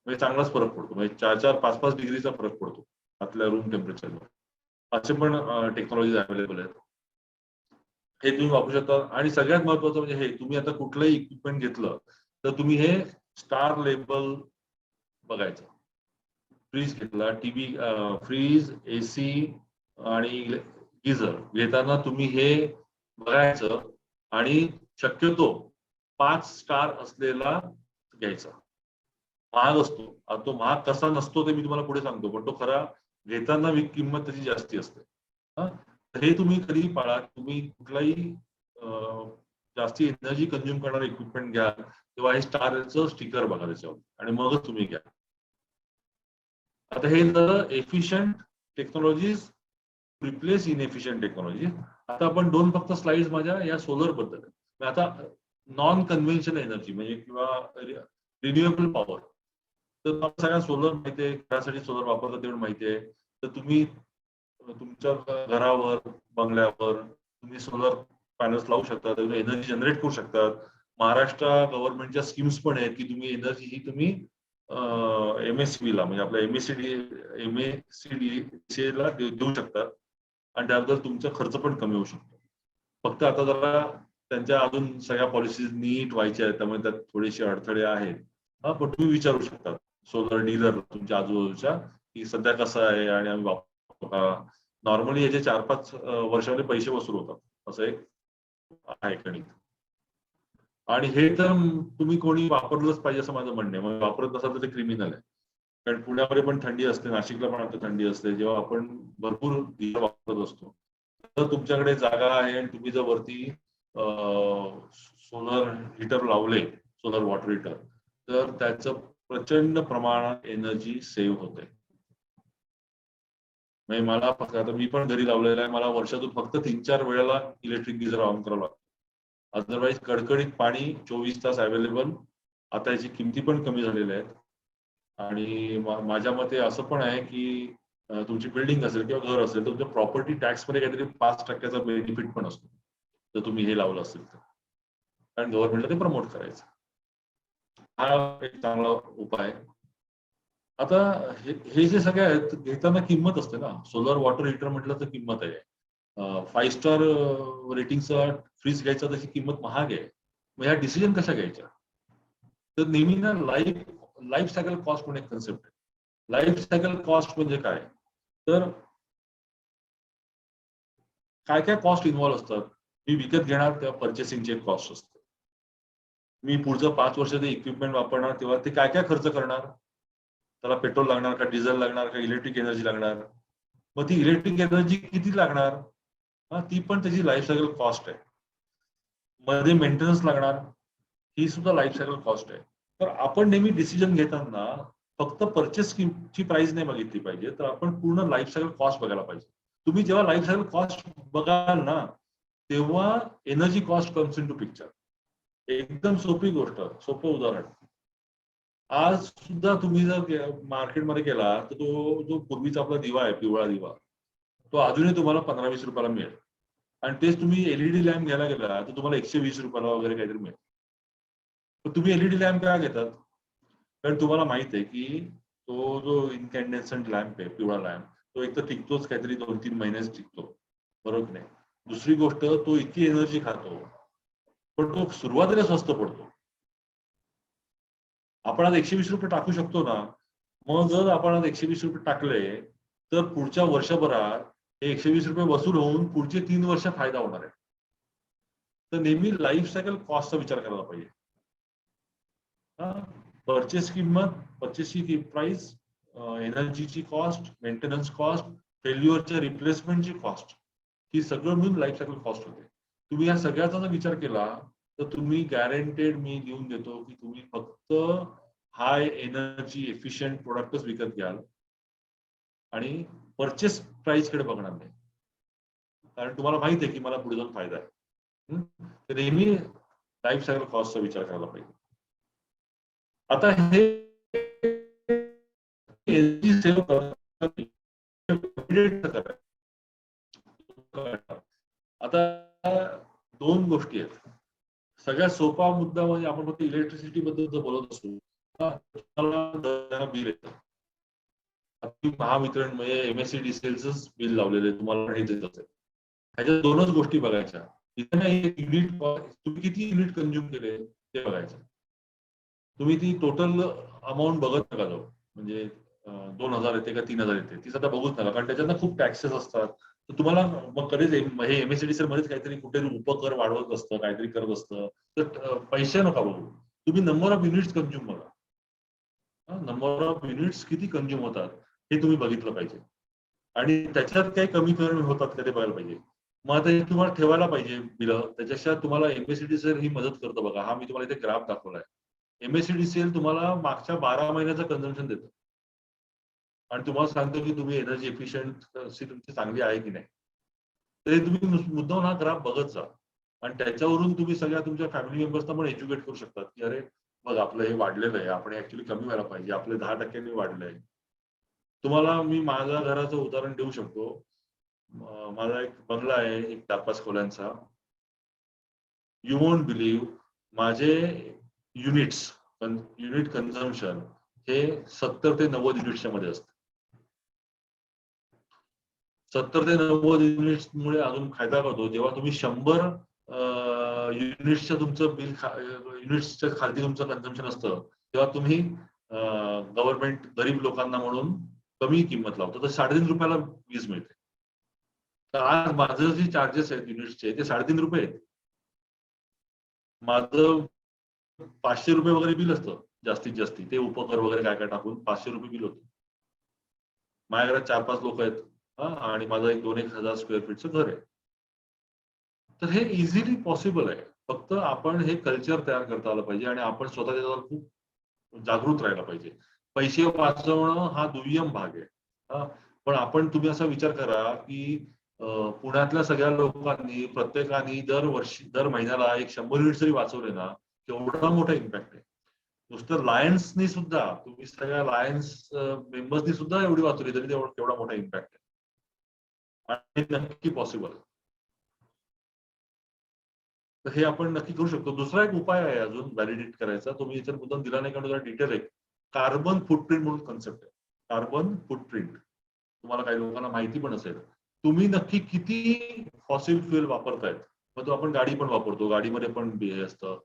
म्हणजे चांगलाच फरक पडतो. म्हणजे 4-4, 5-5 डिग्रीचा फरक पडतो आपल्या रूम टेम्परेचरवर. असे पण टेक्नॉलॉजी अवेलेबल आहेत, हे तुम्ही वापरू शकता. आणि सगळ्यात महत्वाचं म्हणजे हे, तुम्ही आता कुठलंही इक्विपमेंट घेतलं तर तुम्ही हे स्टार लेबल बघायचं. फ्रीज घेतला, टीव्ही, फ्रीज, एसी आणि गिझर घेताना तुम्ही हे बघायचं आणि शक्यतो 5 स्टार असलेला घ्यायचा. महाग असतो, तो महाग कसा नसतो ते मी तुम्हाला पुढे सांगतो, पण तो खरा घेताना किंमत त्याची जास्ती असते. हे तुम्ही कधी पाळा. तुम्ही कुठलाही जास्ती एनर्जी कंझ्युम करणारे इक्विपमेंट घ्या तेव्हा हे स्टारचं स्टिकर बघा त्याच्यावर आणि मगच तुम्ही घ्या. आता हे झालं efficient technologies replace inefficient technology. आता आपण दोन फक्त स्लाइड्स माझ्या या सोलर बद्दल. आता नॉन कन्व्हेन्शनल एनर्जी म्हणजे किंवा रिन्युएबल पॉवर, तर तुम्हाला सगळ्या सोलर माहिती आहे, घरासाठी सोलर वापरतात तेवढं माहिती आहे. तर तुम्ही तुमच्या घरावर बंगल्यावर तुम्ही सोलर पॅनल्स लावू शकता, एनर्जी जनरेट करू शकतात. महाराष्ट्र गव्हर्नमेंटच्या स्कीम्स पण आहेत की तुम्ही एनर्जी ही तुम्ही MSCB ला म्हणजे आपल्या MACD ला देऊ शकतात आणि त्याबद्दल तुमचा खर्च पण कमी होऊ शकतो. फक्त आता जरा त्यांच्या अजून सगळ्या पॉलिसीज नीट व्हायच्या आहेत, त्यामुळे त्यात थोडेसे अडथळे आहेत. पण तुम्ही विचारू शकता सोलर डीलर तुमच्या आजूबाजूच्या की सध्या कसं आहे आणि आम्ही वापरतो का. नॉर्मली याचे 4-5 वर्षामध्ये पैसे वसूल होतात असं एक आहे गणित. आणि हे तर तुम्ही कोणी वापरलंच पाहिजे असं माझं म्हणणं आहे. मग वापरत नसाल तर ते क्रिमिनल आहे. कारण पुण्यामध्ये पण थंडी असते, नाशिकला पण आता थंडी असते. जेव्हा आपण भरपूर दिवस वापरत असतो तर तुमच्याकडे जागा आहे आणि तुम्ही जर वरती सोलर हीटर लावले, सोलर वॉटर हीटर, तर त्याचं प्रचंड प्रमाणात एनर्जी सेव्ह होते. म्हणजे मला फक्त आता मी पण घरी लावलेलं आहे, मला वर्षातून फक्त 3-4 वेळेला इलेक्ट्रिक गिझर ऑन करावं लागतं. अदरवाईज कडकडीत पाणी 24 तास अवेलेबल. आता याची किमती पण कमी झालेल्या आहेत आणि माझ्या मते असं पण आहे की तुमची बिल्डिंग असेल किंवा घर असेल तर तुमच्या प्रॉपर्टी टॅक्स मध्ये काहीतरी 5% बेनिफिट पण असतो जर तुम्ही हे लावलं असेल तर, कारण गव्हर्नमेंटला ते प्रमोट करायचं. हा एक चांगला उपाय. आता हे जे सगळे आहेत घेताना किंमत असते ना. सोलर वॉटर हीटर म्हटलं तर किंमत आहे. 5 स्टार रेटिंगचा फ्रीज घ्यायचा त्याची किंमत महाग आहे. मग ह्या डिसिजन कशा घ्यायच्या. तर नेहमी ना लाईफ सायकल कॉस्ट म्हणून एक कन्सेप्ट आहे. लाईफ सायकल कॉस्ट म्हणजे काय, तर काय काय कॉस्ट इन्व्हॉल्व असतात. मी विकत घेणार तेव्हा पर्चेसिंगची एक कॉस्ट असते. मी पुढचं 5 वर्ष ते इक्विपमेंट वापरणार तेव्हा ते काय काय खर्च करणार. त्याला पेट्रोल लागणार का, डिझेल लागणार का, इलेक्ट्रिक एनर्जी लागणार. मग ती इलेक्ट्रिक एनर्जी किती लागणार, ती पण त्याची लाईफ सायकल कॉस्ट आहे. मध्ये मेंटेनन्स लागणार, ही सुद्धा लाईफ सायकल कॉस्ट आहे. तर आपण नेहमी डिसिजन घेताना फक्त परचेस ची प्राइस नाही बघितली पाहिजे, तर आपण पूर्ण लाईफ सायकल कॉस्ट बघायला पाहिजे. तुम्ही जेव्हा लाईफ सायकल कॉस्ट बघाल ना तेव्हा energy cost comes into picture. एकदम सोपी गोष्ट, सोपं उदाहरण. आज सुद्धा तुम्ही जर मार्केटमध्ये गेला तर तो जो पूर्वीचा आपला दिवा आहे, पिवळा दिवा, तो अजूनही तुम्हाला 15-20 रुपयाला मिळेल. आणि तेच तुम्ही एलईडी लॅम्प घ्यायला गेला तर तुम्हाला 120 रुपयाला वगैरे काहीतरी मिळेल. तर तुम्ही एलईडी लॅम्प का घेतात, कारण तुम्हाला माहित आहे की तो जो इनकॅन्डेसंट लॅम्प आहे, पिवळा लॅम्प, तो एक तर टिकतोच काहीतरी 2-3 महिनेच टिकतो, बरोबर नाही. दुसरी गोष्ट, तो इतकी एनर्जी खातो पण तो सुरुवातीला स्वस्त पडतो. आपण आज 120 रुपये टाकू शकतो ना. मग जर आपण आज 120 रुपये टाकले तर पुढच्या वर्षभरात हे 120 रुपये वसूल होऊन पुढचे 3 वर्ष फायदा होणार आहे. तर नेहमी लाईफ सायकल कॉस्टचा विचार करायला पाहिजे. परचेस किंमत, परचेसची प्राइस, एनर्जीची कॉस्ट, मेंटेनन्स कॉस्ट, फेल्युअरच्या रिप्लेसमेंटची कॉस्ट, ही सगळं मिळून लाईफ सायकल कॉस्ट होते. तुम्ही या सगळ्याचा जर विचार केला तर तुम्ही गॅरंटेड मी लिहून देतो की तुम्ही फक्त हाय एनर्जी एफिशियंट प्रोडक्टच विकत घ्याल आणि परचेस प्राइस कडे बघणार नाही, कारण तुम्हाला माहिती आहे की मला पुढे जाऊन फायदा आहे. तर नेहमी लाईफ सायकल कॉस्टचा विचार करायला पाहिजे. आता हे एनर्जी सेव्ह करण्यासाठी आता 2 गोष्टी आहेत. सगळ्यात सोपा मुद्दा म्हणजे आपण फक्त इलेक्ट्रिसिटी बद्दल जर बोलत असू तुम्हाला बिल येतं. महावितरण म्हणजे MSCDCLच बिल लावलेलं आहे, तुम्हाला हे देत असेल. ह्याच्या 2च गोष्टी बघायच्या. इथे नाही युनिट तुम्ही किती युनिट कंझ्युम केले ते बघायचं. तुम्ही ती टोटल अमाऊंट बघत नका जाऊ, म्हणजे 2000 येते का 3000 येते ती सध्या बघूच नका, कारण त्याच्यात खूप टॅक्सेस असतात. तर तुम्हाला मग कधीच हे MSCDCL मध्येच काहीतरी कुठेतरी उपकर वाढवत असतं, काहीतरी करत असतं. तर पैसे नका बघू, तुम्ही नंबर ऑफ युनिट्स कंझ्युम बघा. नंबर ऑफ युनिट्स किती कंझ्युम होतात हे तुम्ही बघितलं पाहिजे आणि त्याच्यात काही कमी कमी होतात का ते बघायला पाहिजे. मग आता हे तुम्हाला ठेवायला पाहिजे बिलं. त्याच्याशिवाय तुम्हाला एमएससीडी सेल ही मदत करतं बघा. हा मी तुम्हाला इथे ग्राफ दाखवलाय. एमएससीडी सेल तुम्हाला मागच्या 12 महिन्याचं कन्झम्पशन देतं आणि तुम्हाला सांगतो की तुम्ही एनर्जी एफिशियंट तुमची चांगली आहे की नाही. तरी तुम्ही मुद्दाम हा ग्राफ बघत जा आणि त्याच्यावरून तुम्ही सगळ्या तुमच्या फॅमिली मेंबर्सना पण एज्युकेट करू शकतात की अरे बघ आपलं हे वाढलेलं आहे, आपण ऍक्च्युली कमी व्हायला पाहिजे, आपले 10% वाढलंय. तुम्हाला मी माझ्या घराचं उदाहरण देऊ शकतो. माझा एक बंगला आहे, एक 4-5 खोल्यांचा. यू वोंट बिलीव्ह माझे युनिट कन्झम्पशन हे 70 ते 90 युनिट्सच्या मध्ये असतं. 70 ते 90 युनिट्समुळे अजून फायदा होतो. जेव्हा तुम्ही 100 युनिट्सच्या तुमचं बिल युनिट्सच्या खाली तुमचं कन्झम्पशन असतं, तेव्हा तुम्ही गव्हर्नमेंट गरीब लोकांना म्हणून कमी किंमत लावतो, तर 3.5 रुपयाला वीज मिळते. तर आज माझं जे चार्जेस आहेत युनिट्सचे ते 3.5 रुपये आहेत. माझं 500 रुपये वगैरे बिल असतं जास्तीत जास्त. ते उपकर वगैरे काय काय टाकून 500 रुपये बिल होतं. माझ्या घरात 4-5 लोक आहेत आणि माझं एक 2-1 हजार स्क्वेअर फीटचं घर आहे. तर हे इझिली पॉसिबल आहे. फक्त आपण हे कल्चर तयार करता आलं पाहिजे आणि आपण स्वतः त्याच्यावर खूप जागृत राहायला पाहिजे. पैसे वाचवणं हा दुय्यम भाग आहे. पण आपण तुम्ही असा विचार करा की पुण्यातल्या सगळ्या लोकांनी प्रत्येकाने दर महिन्याला एक 100 युनिट जरी वाचवले ना, केवढा मोठा इम्पॅक्ट आहे. नुसतं लायन्सनी सुद्धा, तुम्ही सगळ्या लायन्स मेंबर्सनी सुद्धा एवढी वाचवली तरी तेवढा मोठा इम्पॅक्ट आहे आणि नक्की पॉसिबल आहे. तर हे आपण नक्की करू शकतो. दुसरा एक उपाय आहे अजून व्हॅलिडेट करायचा, तो मी याच्यात मुद्दाम दिला नाही कारण डिटेल आहे. कार्बन फुटप्रिंट म्हणून कन्सेप्ट आहे. कार्बन फुटप्रिंट तुम्हाला काही लोकांना माहिती पण असेल. तुम्ही नक्की किती फॉसिल फ्युएल वापरतायत. मग तो आपण गाडी पण वापरतो, गाडीमध्ये पण हे असतं.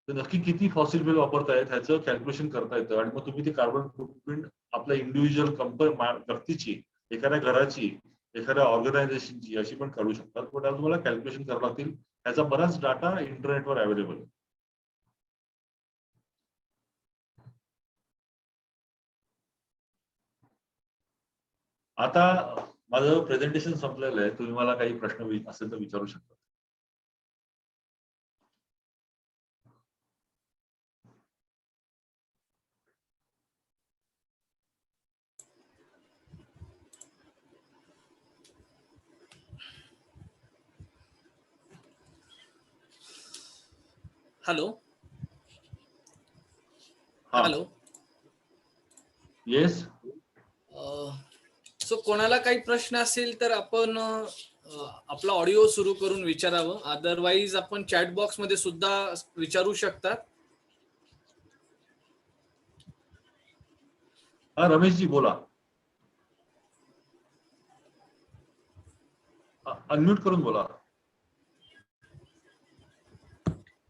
तर नक्की किती फॉसिल फ्युएल वापरतायत ह्याचं कॅल्क्युलेशन करता येतं आणि मग तुम्ही ती कार्बन फुटप्रिंट आपल्या इंडिव्हिज्युअल व्यक्तीची, एखाद्या घराची, एखाद्या ऑर्गनायझेशनची अशी पण काढू शकतात. पण त्याला तुम्हाला कॅल्क्युलेशन करावं लागतील. त्याचा बराच डाटा इंटरनेटवर अवेलेबल आहे. आता माझं प्रेझेंटेशन संपलेलं आहे. तुम्ही मला काही प्रश्न असेल तर विचारू शकता. हॅलो हा, हॅलो. येस. सो कोणाला काही प्रश्न असेल तर आपण आपला ऑडिओ सुरू करून विचारावं. अदरवाईज आपण चॅट बॉक्स मध्ये सुद्धा विचारू शकतात. हा, रमेशजी बोला. अनम्यूट करून बोला.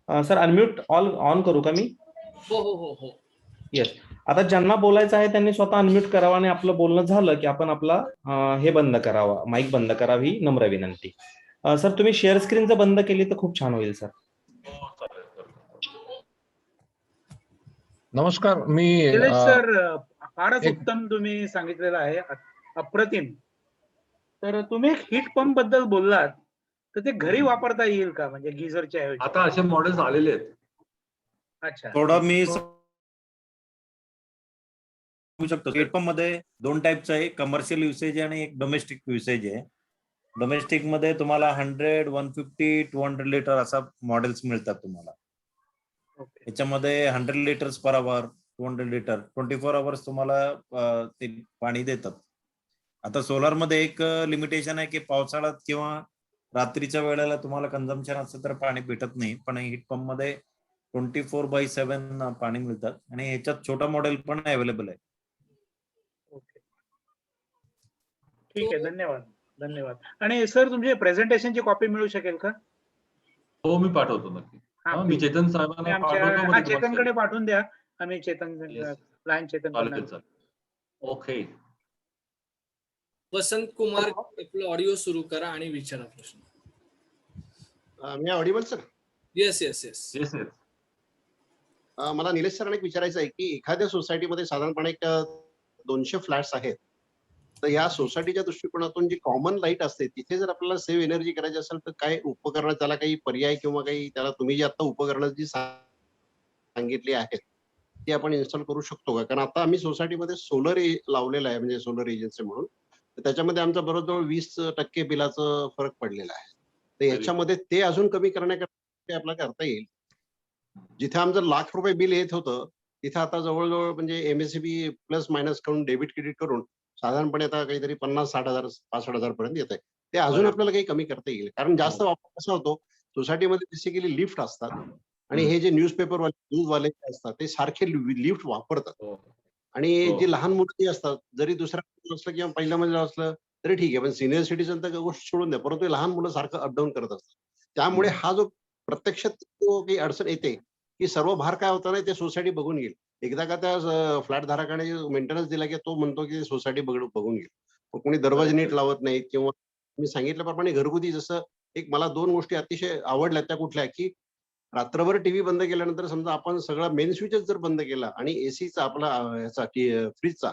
सर अनम्यूट ऑन करू का मी? हो हो हो हो. येस. आता ज्यांना बोलायचं आहे त्यांनी स्वतः अनम्यूट करावं आणि आपलं बोलणं झालं की आपण आपला हे बंद करावं, माईक बंद करावी, नम्र विनंती. सर तुम्ही शेअर स्क्रीन जर बंद केली तर खूप छान होईल सर. हो, चालेल. नमस्कार. मी निलेश सर, फारच उत्तम तुम्ही सांगितलेलं आहे, अप्रतिम. तर तुम्ही एक हीट पंप बद्दल बोललात, तर ते घरी वापरता येईल का, म्हणजे गिझरच्या ऐवजी? आता असे मॉडेल्स आलेले आहेत. अच्छा. थोडं मी शकतो. हीट पंप मध्ये 2 टाईपचं आहे, कमर्शियल युसेज आणि एक डोमेस्टिक युसेज आहे. डोमेस्टिक मध्ये तुम्हाला 100, 150, 200 लिटर असा मॉडेल्स मिळतात तुम्हाला. याच्यामध्ये 100 litres per hour, 200 litre 24 hours तुम्हाला ते पाणी देतात. आता सोलार मध्ये एक लिमिटेशन आहे की पावसाळ्यात किंवा रात्रीच्या वेळेला तुम्हाला कन्झम्पशन असतं तर पाणी भेटत नाही, पण हीट पंप मध्ये 24/7 पाणी मिळतात आणि ह्याच्यात छोटा मॉडेल पण अवेलेबल आहे. ओके, ठीक आहे. धन्यवाद. आणि सर तुमची प्रेझेंटेशनची कॉपी मिळू शकेल का? हो, मी पाठवतो नक्की. मी चेतन साहेबांना पाठवतो. चेतनकडे पाठवून द्या. आम्ही चेतन. ओके. वसंत कुमार, आपला ऑडिओ सुरू करा आणि विचारा प्रश्न. मी audible sir? Yes yes yes yes. मला निलेश सरांना एक विचारायचं आहे की एखाद्या सोसायटीमध्ये साधारणपणे 200 फ्लॅट्स आहेत, तर या सोसायटीच्या दृष्टिकोनातून जी कॉमन लाईट असते तिथे जर आपल्याला सेव्ह एनर्जी करायची असेल तर काय उपकरण, त्याला काही पर्याय किंवा काही त्याला तुम्ही जी आता उपकरणं जी सांगितली आहेत ती आपण इन्स्टॉल करू शकतो का? कारण आता आम्ही सोसायटीमध्ये सोलर लावलेलं आहे, म्हणजे सोलर एजन्सी म्हणून. तर त्याच्यामध्ये आमचा बरोबर 20% बिलाचं फरक पडलेला आहे. तर याच्यामध्ये ते अजून कमी करण्याकरता आपल्याला करता येईल. जिथे आमचं ₹1,00,000 बिल येत होतं, तिथे आता जवळ-जवळ म्हणजे एम-एस-सी-बी प्लस मायनस करून डेबिट क्रेडिट करून साधारणपणे आता काहीतरी 50,000-60,000 65,000 पर्यंत येतंय. ते अजून अरे आपल्याला काही कमी करता येईल. कारण जास्त हो. वापर कसा होतो, सोसायटीमध्ये बेसिकली लिफ्ट असतात आणि हम्म. हे जे न्यूजपेपरवाले, न्यूजवाले जे असतात ते सारखे लिफ्ट वापरतात. हो. आणि हो. जी लहान मुलं जी असतात, जरी दुसऱ्या मजल्यावर असलं किंवा पहिल्या मजल्यावर असलं तरी ठीक आहे. पण सीनियर सिटिझन तर गोष्ट सोडून द्या. परंतु हे लहान मुलं सारखं अपडाऊन करत असतात. त्यामुळे हम्म. हा जो प्रत्यक्षात जो काही अडचण येते, की सर्व भार काय होतं ना, ते सोसायटी बघून घेईल. एकदा का त्या फ्लॅट धारकाने मेंटेनन्स दिला, की तो म्हणतो की सोसायटी बघून घेईल. मग कोणी दरवाजे नीट Correct. लावत नाहीत किंवा मी सांगितल्याप्रमाणे घरगुती जसं एक मला 2 गोष्टी अतिशय आवडल्या त्या कुठल्या, की रात्रभर टीव्ही बंद केल्यानंतर समजा आपण सगळा मेन स्विचच जर बंद केला आणि एसीचा आपला ह्याचा फ्रीजचा,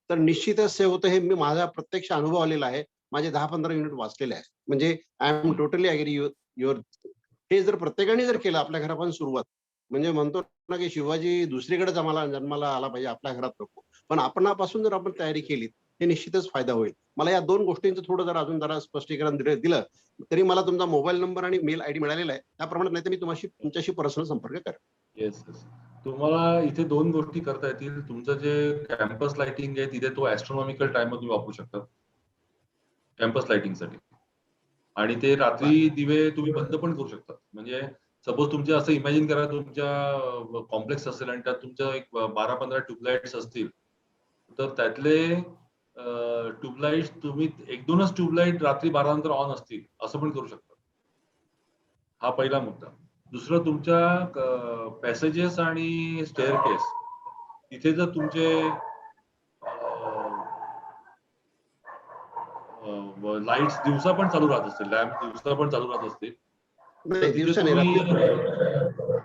तर निश्चितच सेव्ह होतं. हे मी माझा प्रत्यक्ष अनुभव आलेला आहे. माझे 10-15 युनिट वाचलेले आहेत. म्हणजे I am totally agree your. हे जर प्रत्येकाने जर केलं आपल्या घरापासून सुरुवात, म्हणजे म्हणतो ना, की शिवाजी दुसरीकडेच आम्हाला जन्माला आला पाहिजे, आपल्या घरात नको. पण आपणापासून जर आपण तयारी केली, हे निश्चितच फायदा होईल. मला या 2 गोष्टींचं थोडं जरा अजून जरा स्पष्टीकरण दिलं, तरी मला तुमचा मोबाईल नंबर आणि मेल आयडी मिळालेला आहे. त्याप्रमाणे नाहीतर मी तुमच्याशी पर्सनल संपर्क करेन. Yes, yes. तुम्हाला इथे 2 गोष्टी करता येतील. तुमचं जे कॅम्पस लाइटिंग आहे तिथे तो ॲस्ट्रॉनॉमिकल टाइमर तुम्ही वापरू शकता. कॅम्पस लाइटिंगसाठी. आणि ते रात्री दिवे तुम्ही बंद पण करू शकता. म्हणजे सपोज तुमचे असं इमॅजिन करा, तुमच्या कॉम्प्लेक्स असेल आणि त्यात तुमच्या एक 12-15 ट्यूबलाइट्स असतील. तर त्यातले ट्यूबलाइट्स तुम्ही 1-2च ट्यूबलाइट रात्री 12 नंतर ऑन असतील, असं पण करू शकता. हा पहिला मुद्दा. दुसरं, तुमच्या पॅसेजेस आणि स्टेअरकेस तिथे जर तुमचे लाईट्स दिवसा पण चालू राहत असतील, लॅम्प दिवसा पण चालू राहत असतील, तर नाही, तिथे दिवसा नाही, तुम्ही रात्री.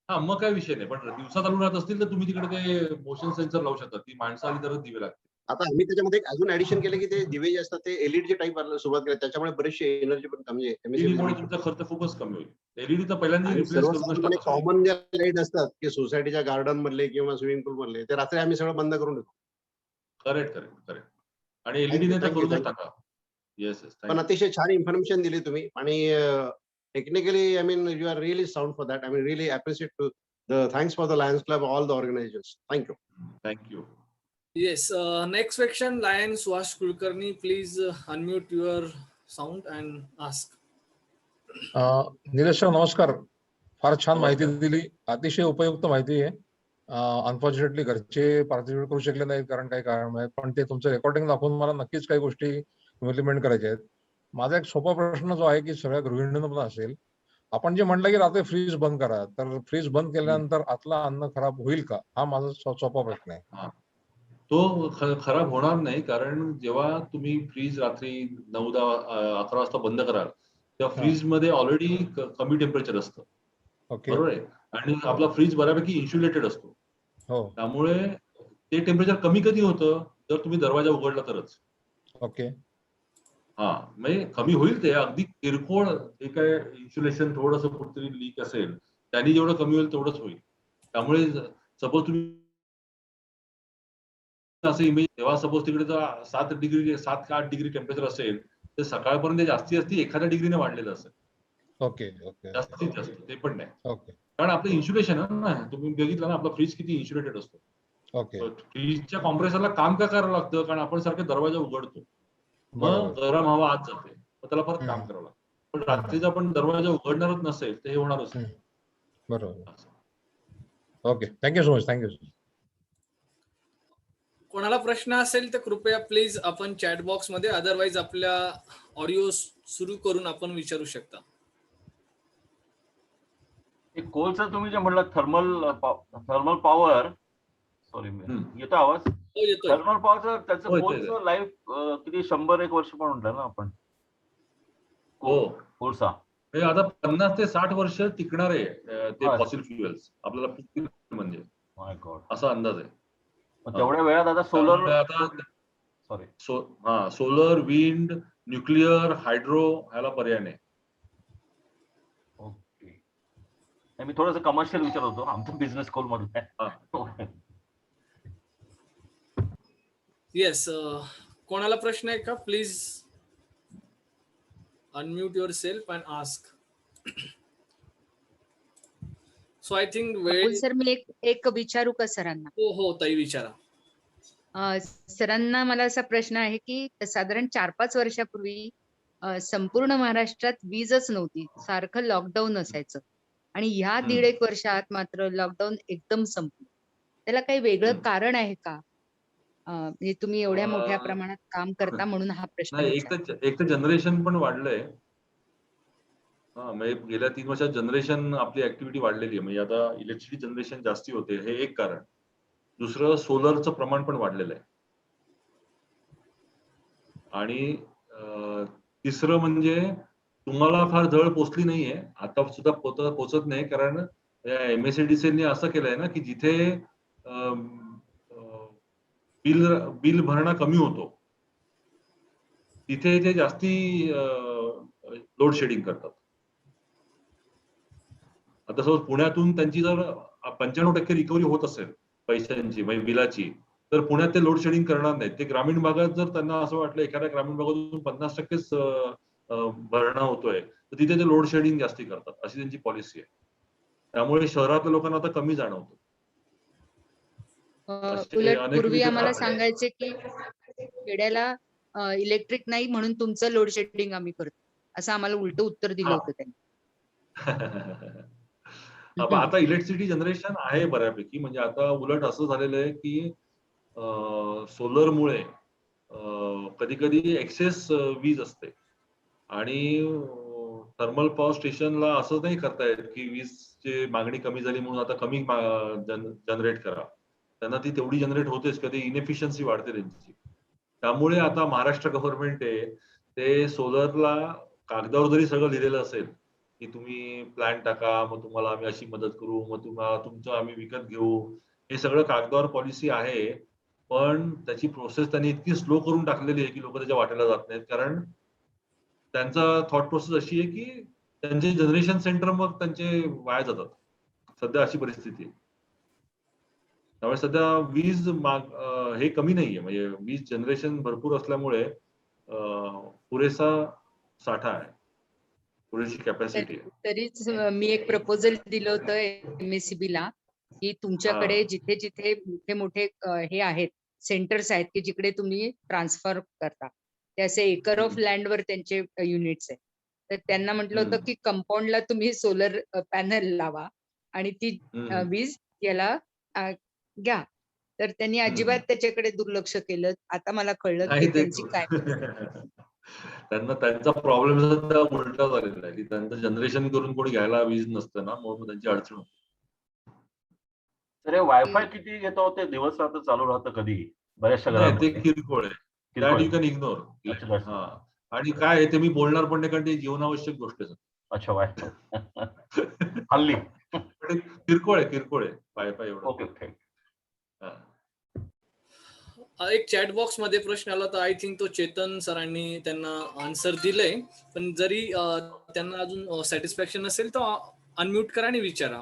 हा मग काही विषय नाही. पण दिवसा चालू राहत असतील तर तुम्ही तिकडे ते मोशन सेन्सर लावू शकता. ती माणसं आली तरच दिवे लागतील. आता आम्ही त्याच्यामध्ये एक अजून ऍडिशन केलं, की ते दिवे जे असतात ते एलईडी टाईप सुरुवात केली. त्याच्यामुळे बरेचशी एनर्जी पण म्हणजे एलईडीमुळे तुमचा खर्च खूपच कमी होईल. एलईडी तर पहिल्यांदा आणि रिप्लेस करूनच सर्वसाधारणपणे टाका. कॉमन ज्या लाईट असतात, की सोसायटीच्या गार्डन मधले किंवा स्विमिंग पूल मधले, ते रात्री आम्ही सगळं बंद करून देतो. Correct, correct, correct. आणि एलईडी थँक्यू, नाही तर थँक्यू, करूनच थँक्यू. टाका. Yes, yes. पण थँक्यू. अतिशय छान इन्फॉर्मेशन दिली तुम्ही आणि technically I mean you are really sound for that. I mean really appreciate to thanks for the Lions Club, all the organizations. Thank you. Thank you. Yes, next question, Lion Suhash Kulkarni. Please unmute your sound and ask. Nilesh sir नमस्कार. फार छान माहिती नमस्कार. दिली, अतिशय उपयुक्त माहिती आहे. अनफॉर्च्युनेटली घरचे पार्टिसिपेट करू शकले नाहीत कारण काही कारण आहे, पण ते तुमचं रेकॉर्डिंग दाखवून मला नक्कीच काही गोष्टी इम्प्लिमेंट करायच्या आहेत. माझा एक सोपा प्रश्न जो आहे की सगळ्या गृहिणींना पण असेल, आपण जे म्हटलं की रात्री फ्रीज बंद करा, तर फ्रीज बंद केल्यानंतर आतला अन्न खराब होईल का? हा माझा सोपा प्रश्न आहे. हा, तो खराब होणार नाही. कारण जेव्हा तुम्ही फ्रीज रात्री 9, 10, 11 वाजता बंद कराल, तेव्हा फ्रीज मध्ये ऑलरेडी कमी टेम्परेचर असतं. ओके. बरोबर आहे. आणि आपला फ्रीज बऱ्यापैकी इन्सुलेटेड असतो. हो. त्यामुळे ते टेम्परेचर कमी कधी होतं, जर तुम्ही दरवाजा उघडला तरच. ओके. हा, म्हणजे कमी होईल ते अगदी किरकोळ जे काय इन्सुलेशन थोडंसं कुठेतरी लीक असेल, त्यांनी जेवढं कमी होईल तेवढंच होईल. त्यामुळे सपोज तुम्ही असं इमेज, तेव्हा सपोज तिकडे जर 7 का 8 डिग्री टेम्परेचर असेल, तर सकाळपर्यंत जास्ती एखाद्या डिग्रीने वाढलेलं असेल. ओके. ओके. जास्तीत जास्त ते पण नाही. ओके. कारण आपलं इन्सुलेशन आहे ना, तुम्ही बघितलं ना आपला फ्रीज किती इन्सुलेटेड असतो. ओके. फ्रीजच्या कॉम्प्रेसरला काम का करावं लागतं? कारण आपण सारखे दरवाजा उघडतो, मग बरोबर. गरम हवा आत जाते, मग त्याला परत काम करावं लागतं. पण रात्रीचा आपण दरवाजा उघडणारच नसेल तर हे होणारच नाही. बरोबर. Okay. Thank you so much. Thank you. कोणाला प्रश्न असेल तर कृपया प्लीज आपण चॅट बॉक्स मध्ये, अदरवाईज आपल्या ऑडिओ सुरू करून आपण विचारू शकता. कोलचं तुम्ही जे म्हणलं थर्मल पॉवर, सॉरी येतो आवाज? येतोय. थर्मल पॉवरचं त्याचं हो, कोलचं लाईफ किती 100-1 वर्ष पण म्हटलं ना आपण. हो, कोळसा हे आता 50 ते 60 वर्ष टिकणार आहे ते फॉसिल फ्युएल्स आपल्याला, म्हणजे माय गॉड, असा अंदाज आहे. तेवढ्या वेळात आता solar sorry. Solar, wind, nuclear, hydro ह्याला पर्याय नाही. ओके. मी थोडंसं कमर्शियल विचारत होतो, आमचं बिझनेस स्कूल मधलं आहे. येस, कोणाला प्रश्न आहे का? Please unmute your self and ask. So I think वेळ. सर मी एक विचारू का सरांना? हो ताई, विचारा. सरांना मला असा प्रश्न आहे की साधारण 4-5 वर्षापूर्वी संपूर्ण महाराष्ट्रात वीजच नव्हती, सारखं लॉकडाऊन असायचं आणि ह्या 1.5 वर्षात मात्र लॉकडाऊन एकदम संपलं. त्याला काही वेगळं कारण आहे का? म्हणजे तुम्ही एवढ्या मोठ्या प्रमाणात काम करता म्हणून हा प्रश्न नाही, विचारला. एक तर जनरेशन पण वाढलंय. म्हणजे गेल्या 3 वर्षात जनरेशन आपली ऍक्टिव्हिटी वाढलेली आहे. म्हणजे आता इलेक्ट्रिसिटी जनरेशन जास्ती होते, हे एक कारण. दुसरं, सोलरचं प्रमाण पण वाढलेलं आहे. आणि तिसरं म्हणजे तुम्हाला फार झळ पोचली नाहीये, आता सुद्धा पोचत नाही, कारण MSEDCL असं केलंय ना की जिथे बिल भरणा कमी होतो तिथे ते जास्ती लोड शेडिंग करतात. आता समज पुण्यातून त्यांची जर 95% रिकव्हरी होत असेल पैशांची, म्हणजे बिलाची, तर पुण्यात ते लोड शेडिंग करणार नाहीत. ते ग्रामीण भागात जर त्यांना असं वाटलं एखाद्या ग्रामीण भागातून 50%च भरणा होतोय, तर तिथे ते लोड शेडिंग जास्ती करतात, अशी त्यांची पॉलिसी आहे. त्यामुळे शहरातल्या लोकांना आता कमी जाणवतं. उलट पूर्वी आम्हाला सांगायचे की खेड्याला इलेक्ट्रिक नाही म्हणून तुमचं लोड शेडिंग आम्ही करतो, असं आम्हाला उलट उत्तर दिलं होतं त्यांनी. आता इलेक्ट्रिसिटी जनरेशन आहे बऱ्यापैकी. म्हणजे आता उलट असं झालेलं आहे की सोलरमुळे कधी कधी एक्सेस वीज असते आणि थर्मल पॉवर स्टेशनला असं नाही करता येत की वीजची मागणी कमी झाली म्हणून आता कमी जनरेट करा. त्यांना ती तेवढी जनरेट होतेच, कधी इनएफिशियन्सी वाढते त्यांची. त्यामुळे आता महाराष्ट्र गव्हर्नमेंट आहे ते सोलरला कागदावर जरी सगळं लिहिलेलं असेल की तुम्ही प्लॅन टाका, मग तुम्हाला आम्ही अशी मदत करू, मग तुम्हाला तुमचं आम्ही विकत घेऊ, हे सगळं कागदावर पॉलिसी आहे, पण त्याची प्रोसेस त्यांनी इतकी स्लो करून टाकलेली आहे की लोक त्याच्या वाटेला जात नाहीत. कारण त्यांचा थॉट प्रोसेस अशी आहे की त्यांचे जनरेशन सेंटर मग त्यांचे वाया जातात. सध्या अशी परिस्थिती आहे. त्यामुळे सध्या वीज हे कमी नाहीये, म्हणजे वीज जनरेशन भरपूर असल्यामुळे पुरेसा साठा आहे, पुरेशी कॅपॅसिटी आहे. तरीच मी एक प्रपोजल दिलं होतं MSEB ला की तुमच्याकडे जिथे जिथे मोठे मोठे हे आहेत, सेंटर्स आहेत की जिकडे तुम्ही ट्रान्सफर करता, ते असे एकर ऑफ लँडवर त्यांचे युनिट्स आहेत, तर त्यांना म्हटलं होतं की कंपाऊंडला तुम्ही सोलर पॅनल लावा आणि ती वीज याला घ्या. तर त्यांनी अजिबात त्याच्याकडे दुर्लक्ष केलं. आता मला कळलं की त्यांची काय त्यांना त्यांचा प्रॉब्लेम सुद्धा उलटा झालेला आहे की त्यांचं जनरेशन करून कोणी घ्यायला वीज नसतं ना, म्हणून त्यांची अडचण होते. तर हे वायफाय किती येतो ते दिवस रात्र चालू राहतं कधी बऱ्याचशा घरांमध्ये? ते किरकोळ आहे, दॅट यू कॅन इग्नोर. आणि काय आहे ते मी बोलणार पण नाही, कारण ते जीवनावश्यक गोष्ट आहे. अच्छा, वायफाय हल्ली किरकोळ आहे वायफाय एवढं. ओके. एक चॅट बॉक्स मध्ये प्रश्न आला तर आय थिंक तो चेतन सरांनी त्यांना आन्सर दिलंय, पण जरी त्यांना अजून सॅटिस्फॅक्शन नसेल तर अनम्यूट करा आणि विचारा.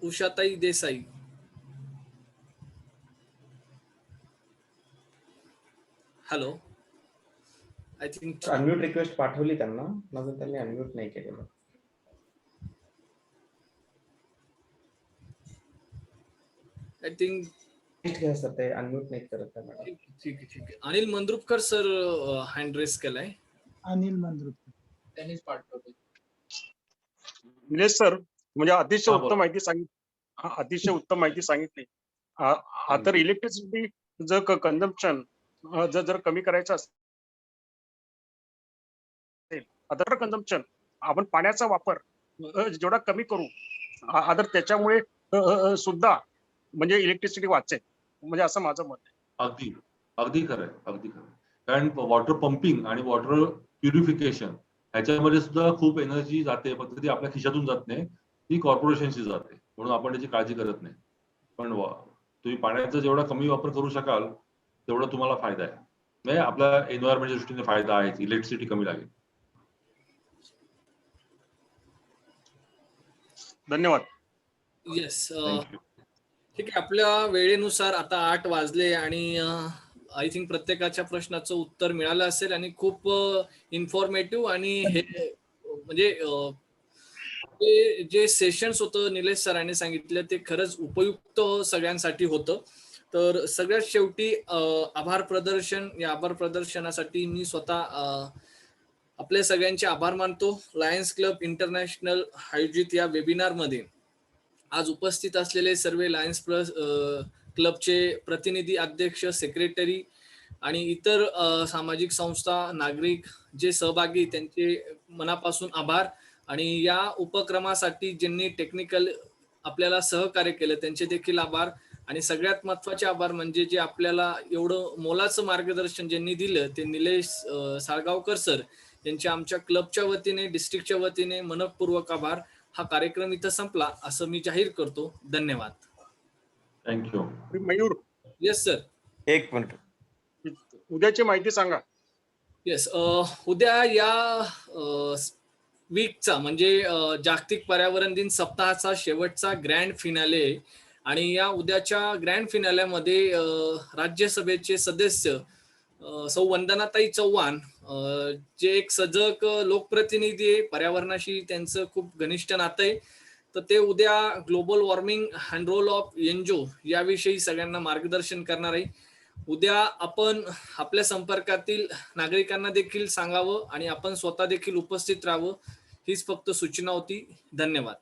Ushatai Desai. Hello. I think unmute request पाठवली त्यांना, माझं त्यांनी अनम्यूट नाही केलेलं. आय थिंक सर ते अनम्यूट नाही करत आहे मॅडम. ठीक आहे. Anil Mandrupkar sir hand raise केलाय. अनिल मंद्रुपकर त्यांनीच पाठवलं. निलेश सर, म्हणजे अतिशय उत्तम माहिती सांगितली. तर इलेक्ट्रिसिटी जर कंझम्पशन जर कमी करायचं असेल, अदर कंझम्पशन आपण पाण्याचा वापर जेवढा कमी करू, अदर त्याच्यामुळे सुद्धा म्हणजे इलेक्ट्रिसिटी वाचेल, म्हणजे असं माझं मत आहे. अगदी खरंय. कारण वॉटर पंपिंग आणि वॉटर प्युरिफिकेशन ह्याच्यामध्ये सुद्धा खूप एनर्जी जाते, फक्त ती आपल्या खिशातून जात नाही, ती कॉर्पोरेशनची जाते, म्हणून आपण त्याची काळजी करत नाही. पण तुम्ही पाण्याचा जेवढा कमी वापर करू शकाल तेवढा तुम्हाला फायदा आहे. म्हणजे आपल्या एन्व्हायरमेंटच्या दृष्टीने फायदा आहे, इलेक्ट्रिसिटी कमी लागेल. धन्यवाद. Yes, thank you. ठीक आहे. आपल्या वेळेनुसार आता 8 वाजले आणि आय थिंक प्रत्येकाच्या प्रश्नाचं उत्तर मिळालं असेल आणि खूप इन्फॉर्मेटिव्ह आणि हे म्हणजे जे सेशन्स होतं निलेश सरांनी सांगितलं ते खरंच उपयुक्त सगळ्यांसाठी होतं. तर सगळ्यात शेवटी आभार प्रदर्शन, या आभार प्रदर्शनासाठी मी स्वतः आपले सगळ्यांचे आभार मानतो. लायन्स क्लब इंटरनॅशनल आयोजित या वेबिनारमध्ये आज उपस्थित असलेले सर्व लायन्स प्लस क्लबचे प्रतिनिधी, अध्यक्ष, सेक्रेटरी आणि इतर सामाजिक संस्था, नागरिक जे सहभागी, त्यांचे मनापासून आभार. आणि या उपक्रमासाठी ज्यांनी टेक्निकल आपल्याला सहकार्य केलं त्यांचे देखील आभार. आणि सगळ्यात महत्त्वाचे आभार म्हणजे जे आपल्याला एवढं मोलाचं मार्गदर्शन ज्यांनी दिलं ते निलेश साळगावकर सर यांच्या आमच्या क्लबच्या वतीने, डिस्ट्रिक्टच्या वतीने मनपूर्वक आभार. हा कार्यक्रम इथं संपला असं मी जाहीर करतो. धन्यवाद. थँक्यू. Mayur, yes sir. एक मिनिट. उद्याची माहिती सांगा. येस, उद्या या वीकचा म्हणजे जागतिक पर्यावरण दिन सप्ताहाचा शेवटचा ग्रँड फिनाले आणि या उद्याच्या ग्रँड फिनाल्यामध्ये राज्यसभेचे सदस्य सौ वंदनाताई चव्हाण, जे एक सजग लोकप्रतिनिधी आहे, पर्यावरणाशी त्यांचं खूप घनिष्ठ नातं आहे, तर ते उद्या global warming and role of NGO याविषयी सगळ्यांना मार्गदर्शन करणार आहे. उद्या आपण आपल्या संपर्कातील नागरिकांना देखील सांगावं आणि आपण स्वतः देखील उपस्थित राहावं, हीच फक्त सूचना होती. धन्यवाद.